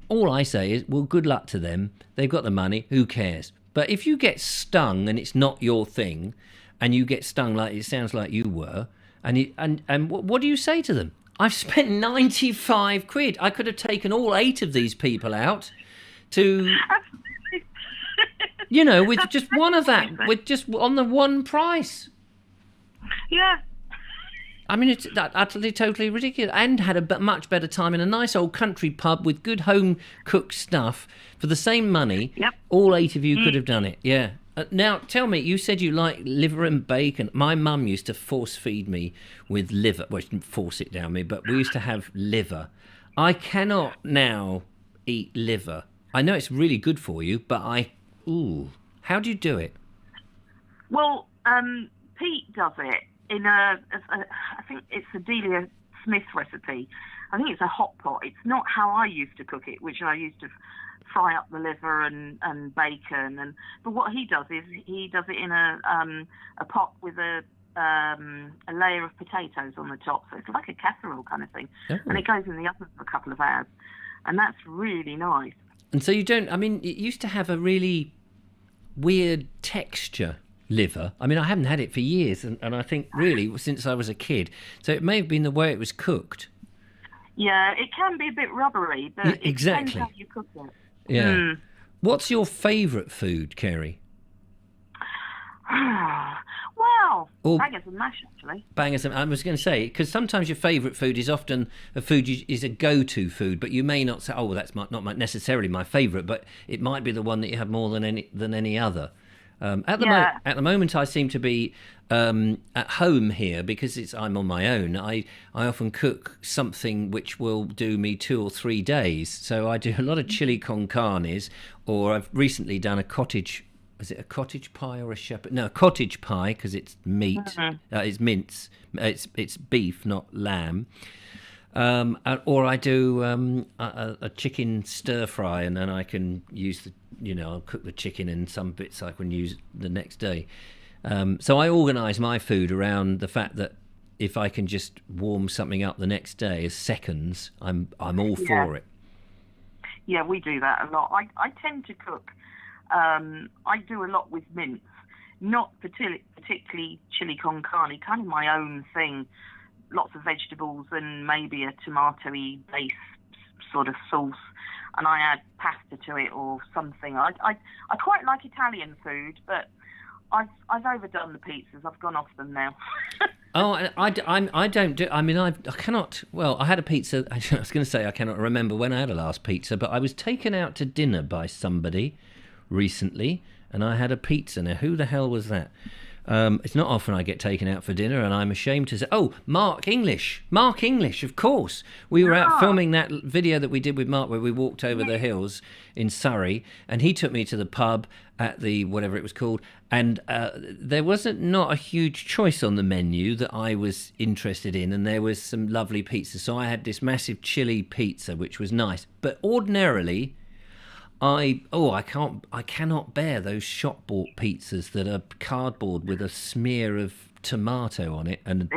all I say is, well, good luck to them. They've got the money. Who cares? But if you get stung and it's not your thing, and you get stung like it sounds like you were, and what do you say to them? I've spent 95 quid. I could have taken all 8 of these people out to, with just one of that, with just on the one price. Yeah. I mean, it's utterly, totally ridiculous. And had a much better time in a nice old country pub with good home-cooked stuff for the same money. Yep. All 8 of you could have done it, yeah. Now, tell me, you said you like liver and bacon. My mum used to force-feed me with liver. Well, she didn't force it down me, but we used to have liver. I cannot now eat liver. I know it's really good for you, but how do you do it? Well, Pete does it in I think it's a Delia Smith recipe. I think it's a hot pot. It's not how I used to cook it, which I used to fry up the liver and bacon. But what he does is he does it in a pot with a layer of potatoes on the top. So it's like a casserole kind of thing. Oh. And it goes in the oven for a couple of hours. And that's really nice. And so you don't... I mean, it used to have a really weird texture, liver. I mean, I haven't had it for years, and I think really since I was a kid. So it may have been the way it was cooked. Yeah, it can be a bit rubbery, but it depends how you cook it. Yeah. Mm. What's your favourite food, Kerry? Well, bangers and mash, actually. Bangers and... I was going to say, because sometimes your favourite food is often a food is a go-to food, but you may not say, oh, well, that's not necessarily my favourite, but it might be the one that you have more than any other. At the moment, I seem to be at home here because I'm on my own. I often cook something which will do me 2 or 3 days. So I do a lot of chili con carnes, or I've recently done a cottage. Is it a cottage pie or a shepherd? No, a cottage pie because it's meat. Mm-hmm. It's mince. It's beef, not lamb. Or I do a chicken stir fry, and then I can use the. I'll cook the chicken and some bits I can use the next day. So I organise my food around the fact that if I can just warm something up the next day as seconds, I'm all for it. Yeah, we do that a lot. I tend to cook. I do a lot with mince, not particularly chili con carne, kind of my own thing. Lots of vegetables and maybe a tomato-y base sort of sauce. And I add pasta to it or something. I quite like Italian food, but I've overdone the pizzas. I've gone off them now. Oh, I don't do... I mean, I cannot... Well, I had a pizza... I was going to say I cannot remember when I had a last pizza, but I was taken out to dinner by somebody recently, and I had a pizza. Now, who the hell was that? It's not often I get taken out for dinner, and I'm ashamed to say... Oh, Mark English, of course. We were out filming that video that we did with Mark where we walked over the hills in Surrey, and he took me to the pub at the whatever it was called, and there wasn't not a huge choice on the menu that I was interested in, and there was some lovely pizza. So I had this massive chili pizza, which was nice. But ordinarily... I cannot bear those shop bought pizzas that are cardboard with a smear of tomato on it and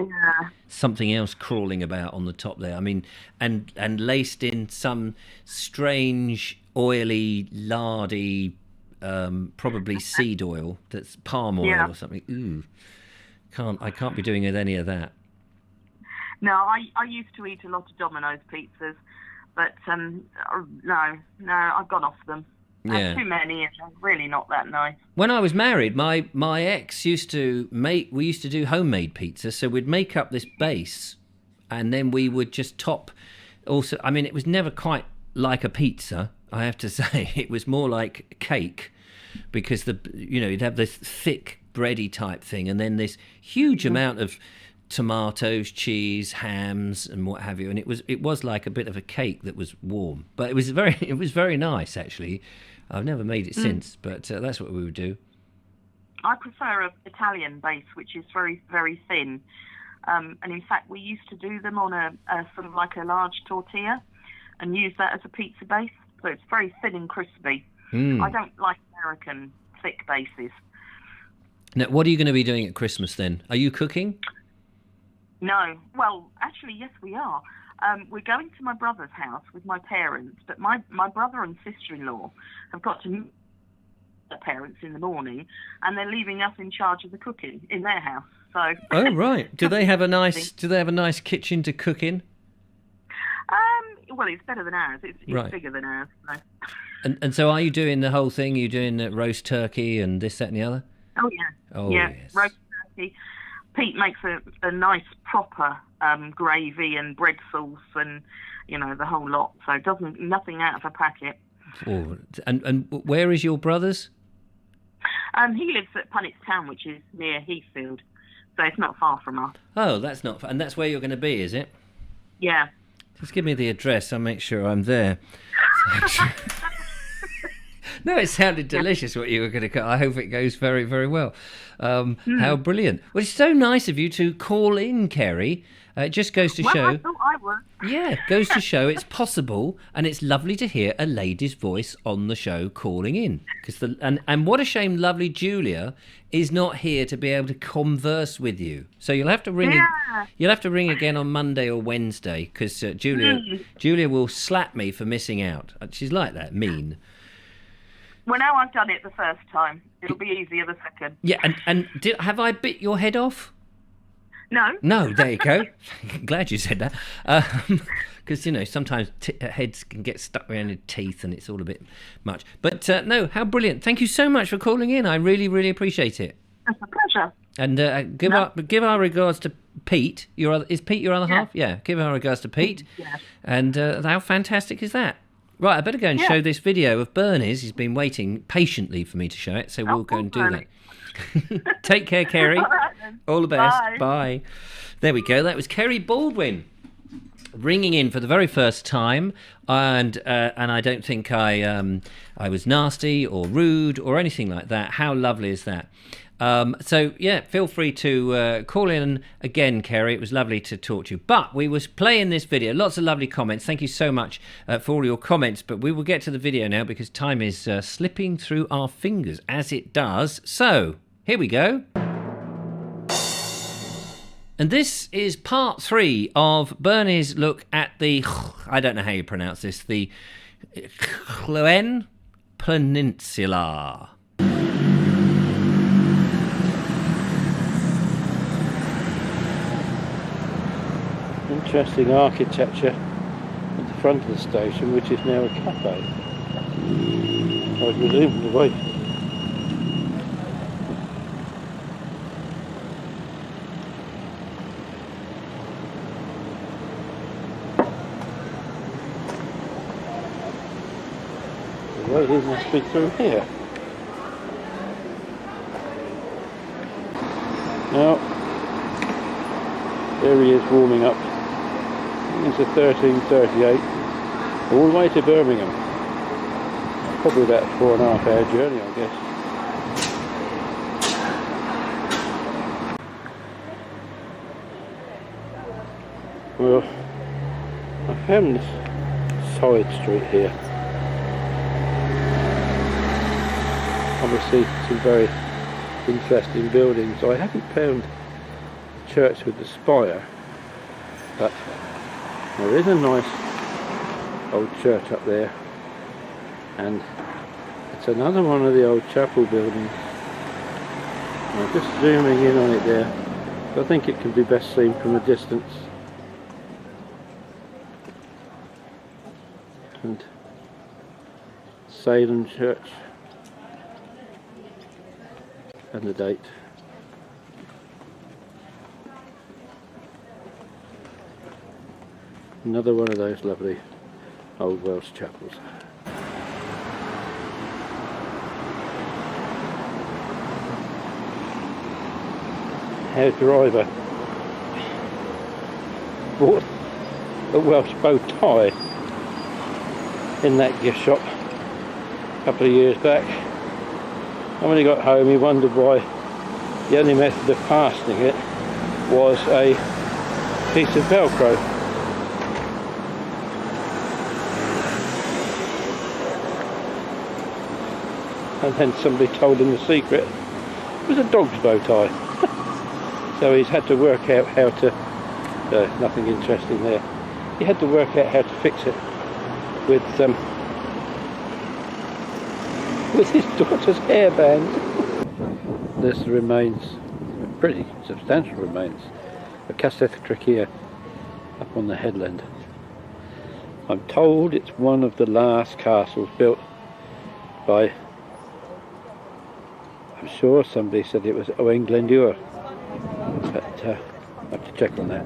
something else crawling about on the top there. I mean, and laced in some strange oily, lardy, probably seed oil. That's palm oil or something. Ooh, I can't be doing any of that. No, I used to eat a lot of Domino's pizzas, but no, I've gone off them. Yeah. Too many, and they're really not that nice. When I was married, my ex used to we used to do homemade pizza, so we'd make up this base, and then we would just top. Also, I mean, it was never quite like a pizza, I have to say. It was more like cake, because you'd have this thick bready type thing, and then this huge amount of tomatoes, cheese, hams, and what have you. And it was like a bit of a cake that was warm, but it was very nice actually. I've never made it since, but that's what we would do. I prefer an Italian base, which is very, very thin. And in fact, we used to do them on a sort of like a large tortilla and use that as a pizza base. So it's very thin and crispy. I don't like American thick bases. Now, what are you going to be doing at Christmas then? Are you cooking? No. Well, actually, yes, we are. We're going to my brother's house with my parents, but my brother and sister-in-law have got to meet their parents in the morning, and they're leaving us in charge of the cooking in their house. So. Oh right. Do they have a nice kitchen to cook in? Well, it's better than ours. It's right. Bigger than ours. So. And so, are you doing the whole thing? Are you doing the roast turkey and this, that, and the other? Oh yeah. Oh yeah. Yes. Roast turkey. Pete makes a nice proper gravy and bread sauce and the whole lot. So it nothing out of a packet. Oh, and where is your brother's? He lives at Punnett Town, which is near Heathfield, so it's not far from us. Oh, that's not, and that's where you're going to be, is it? Yeah. Just give me the address. I'll make sure I'm there. No, it sounded delicious what you were going to cut. I hope it goes very, very well. How brilliant. Well, it's so nice of you to call in, Kerry. It just goes to show... I thought I would. Yeah, goes to show it's possible, and it's lovely to hear a lady's voice on the show calling in. And what a shame lovely Julia is not here to be able to converse with you. So you'll have to ring. You'll have to ring again on Monday or Wednesday, because Julia will slap me for missing out. She's like that, mean. Well, now I've done it the first time. It'll be easier the second. Yeah, and have I bit your head off? No. No, there you go. Glad you said that. Because, sometimes heads can get stuck around your teeth and it's all a bit much. But, no, how brilliant. Thank you so much for calling in. I really, really appreciate it. It's a pleasure. And give our regards to Pete. Is Pete your other half? Yeah, give our regards to Pete. Yeah. And how fantastic is that? Right, I better go and show this video of Bernie's. He's been waiting patiently for me to show it, so we'll go and do that. Take care, Kerry. All the best. Bye. There we go. That was Kerry Baldwin ringing in for the very first time, and I don't think I was nasty or rude or anything like that. How lovely is that? So yeah, feel free to call in again, Kerry. It was lovely to talk to you. But we was playing this video. Lots of lovely comments. Thank you so much for all your comments. But we will get to the video now because time is slipping through our fingers as it does. So here we go. And this is part 3 of Bernie's look at the, I don't know how you pronounce this, the Llŷn Peninsula. Interesting architecture at the front of the station, which is now a cafe. I was relieved away. The ladies must be through here. Now, there he is warming up. It's a 13:38, all the way to Birmingham. Probably about a 4.5 hour journey, I guess. Well, I found this side street here. Obviously some very interesting buildings. I haven't found the church with the spire, but there is a nice old church up there, and it's another one of the old chapel buildings. I'm just zooming in on it there. I think it can be best seen from a distance. And Salem Church and the date. Another one of those lovely old Welsh chapels. Our driver bought a Welsh bow tie in that gift shop a couple of years back, and when he got home he wondered why the only method of fastening it was a piece of Velcro. And then somebody told him the secret. It was a dog's bow tie. So he's had to work out how to, nothing interesting there, he had to work out how to fix it with his daughter's hairband. There's the remains, pretty substantial remains, of Castell Cricciar up on the headland. I'm told it's one of the last castles built by, I'm sure somebody said it was Owain Glendower. But I have to check on that.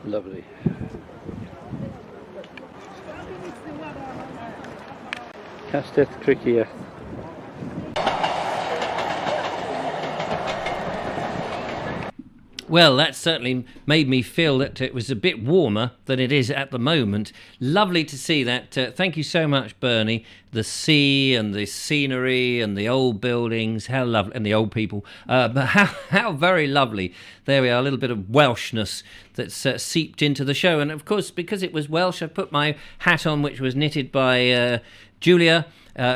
Lovely. Castell Cricciar. Well, that certainly made me feel that it was a bit warmer than it is at the moment. Lovely to see that. Thank you so much, Bernie. The sea and the scenery and the old buildings, how lovely, and the old people. But how very lovely. There we are, a little bit of Welshness that's seeped into the show. And of course, because it was Welsh, I put my hat on, which was knitted by Julia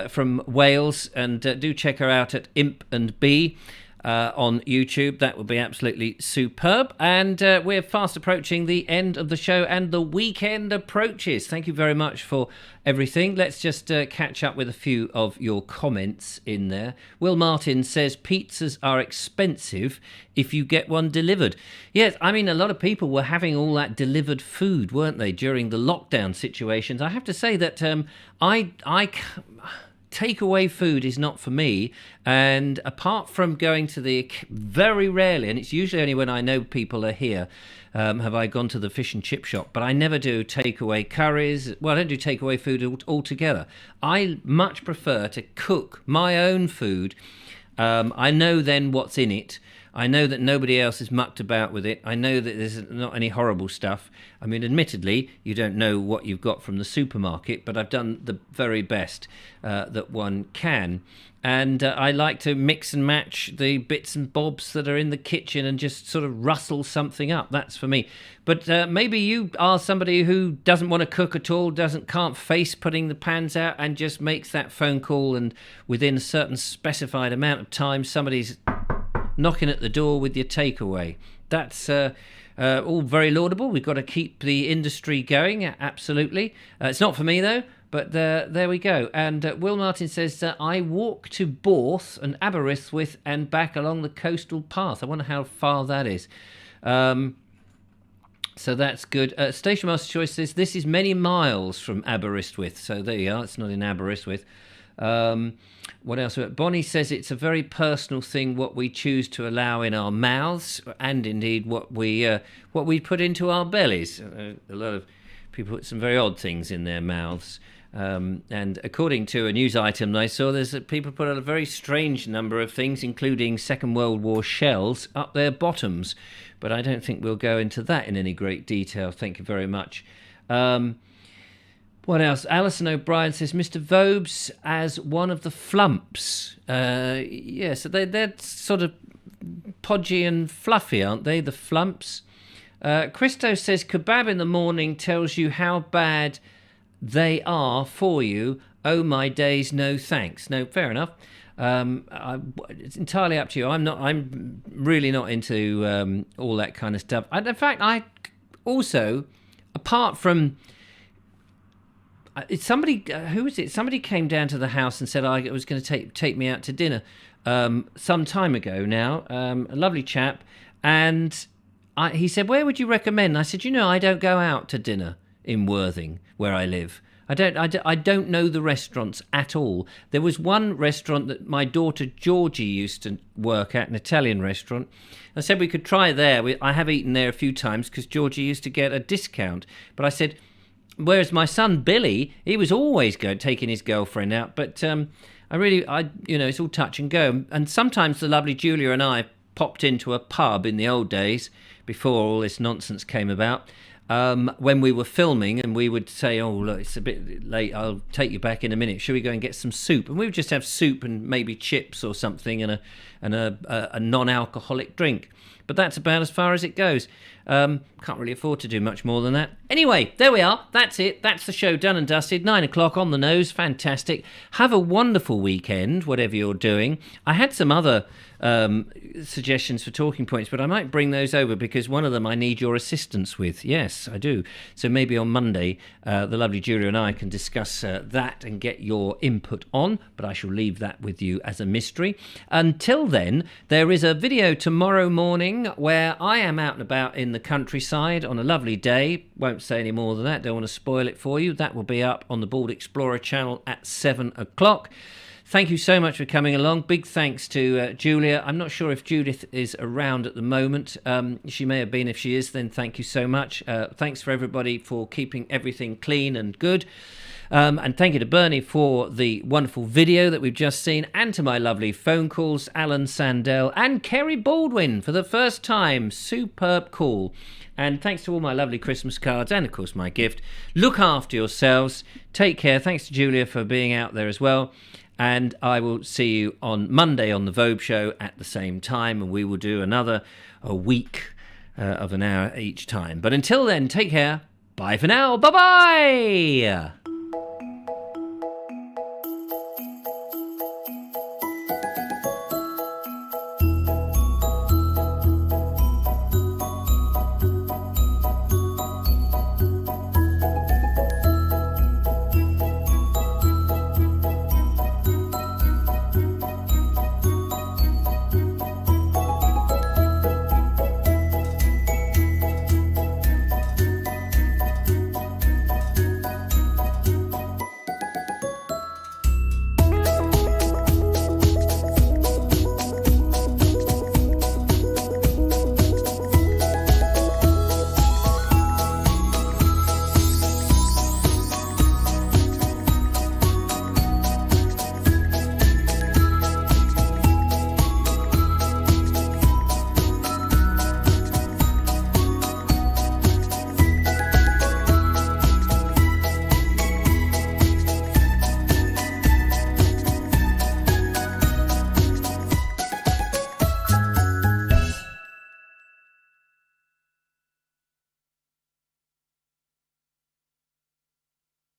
from Wales. And do check her out at Imp and Bee. On YouTube. That would be absolutely superb. And we're fast approaching the end of the show and the weekend approaches. Thank you very much for everything. Let's just catch up with a few of your comments in there. Will Martin says pizzas are expensive if you get one delivered. Yes, I mean, a lot of people were having all that delivered food, weren't they, during the lockdown situations. I have to say that takeaway food is not for me, and apart from going to the very rarely, and it's usually only when I know people are here, have I gone to the fish and chip shop, but I never do takeaway curries. Well, I don't do takeaway food altogether. I much prefer to cook my own food. I know then what's in it. I know that nobody else has mucked about with it. I know that there's not any horrible stuff. I mean, admittedly, you don't know what you've got from the supermarket, but I've done the very best that one can. And I like to mix and match the bits and bobs that are in the kitchen and just sort of rustle something up. That's for me. But maybe you are somebody who doesn't want to cook at all, can't face putting the pans out, and just makes that phone call, and within a certain specified amount of time, somebody's knocking at the door with your takeaway. That's all very laudable. We've got to keep the industry going, absolutely. It's not for me, though, but there we go. And Will Martin says, I walk to Borth and Aberystwyth and back along the coastal path. I wonder how far that is. So that's good. Station Master Choice says, this is many miles from Aberystwyth. So there you are. It's not in Aberystwyth. What else? Bonnie says it's a very personal thing what we choose to allow in our mouths, and indeed what we put into our bellies. A lot of people put some very odd things in their mouths. And according to a news item I saw, people put a very strange number of things, including Second World War shells, up their bottoms. But I don't think we'll go into that in any great detail. Thank you very much. What else? Alison O'Brien says, Mr. Vobes as one of the flumps. Yeah, so they're sort of podgy and fluffy, aren't they, the flumps? Christo says, kebab in the morning tells you how bad they are for you. Oh, my days, no thanks. No, fair enough. It's entirely up to you. I'm really not into all that kind of stuff. In fact, I also, apart from... Somebody, who was it? Somebody came down to the house and said I was going to take me out to dinner some time ago now. A lovely chap, and he said, "Where would you recommend?" I said, I don't go out to dinner in Worthing, where I live. I don't know the restaurants at all. There was one restaurant that my daughter Georgie used to work at, an Italian restaurant. I said we could try there. I have eaten there a few times because Georgie used to get a discount. But I said, whereas my son Billy, he was always taking his girlfriend out. But it's all touch and go. And sometimes the lovely Julia and I popped into a pub in the old days before all this nonsense came about. When we were filming, and we would say, oh, look, it's a bit late, I'll take you back in a minute. Shall we go and get some soup? And we would just have soup and maybe chips or something and a non-alcoholic drink. But that's about as far as it goes. Can't really afford to do much more than that. Anyway, there we are. That's it. That's the show done and dusted. 9 o'clock on the nose. Fantastic. Have a wonderful weekend, whatever you're doing. I had some other suggestions for talking points, but I might bring those over because one of them I need your assistance with. Yes, I do. So maybe on Monday, the lovely Julia and I can discuss that and get your input on, but I shall leave that with you as a mystery. Until then, there is a video tomorrow morning where I am out and about in the countryside on a lovely day. Won't say any more than that. Don't want to spoil it for you. That will be up on the Bald Explorer channel at 7 o'clock. Thank you so much for coming along. Big thanks to Julia. I'm not sure if Judith is around at the moment. She may have been. If she is, then thank you so much. Thanks for everybody for keeping everything clean and good. And thank you to Bernie for the wonderful video that we've just seen, and to my lovely phone calls, Alan Sandell and Kerry Baldwin for the first time. Superb call. And thanks to all my lovely Christmas cards and, of course, my gift. Look after yourselves. Take care. Thanks to Julia for being out there as well. And I will see you on Monday on the Vobes Show at the same time, and we will do a week of an hour each time. But until then, take care. Bye for now. Bye-bye.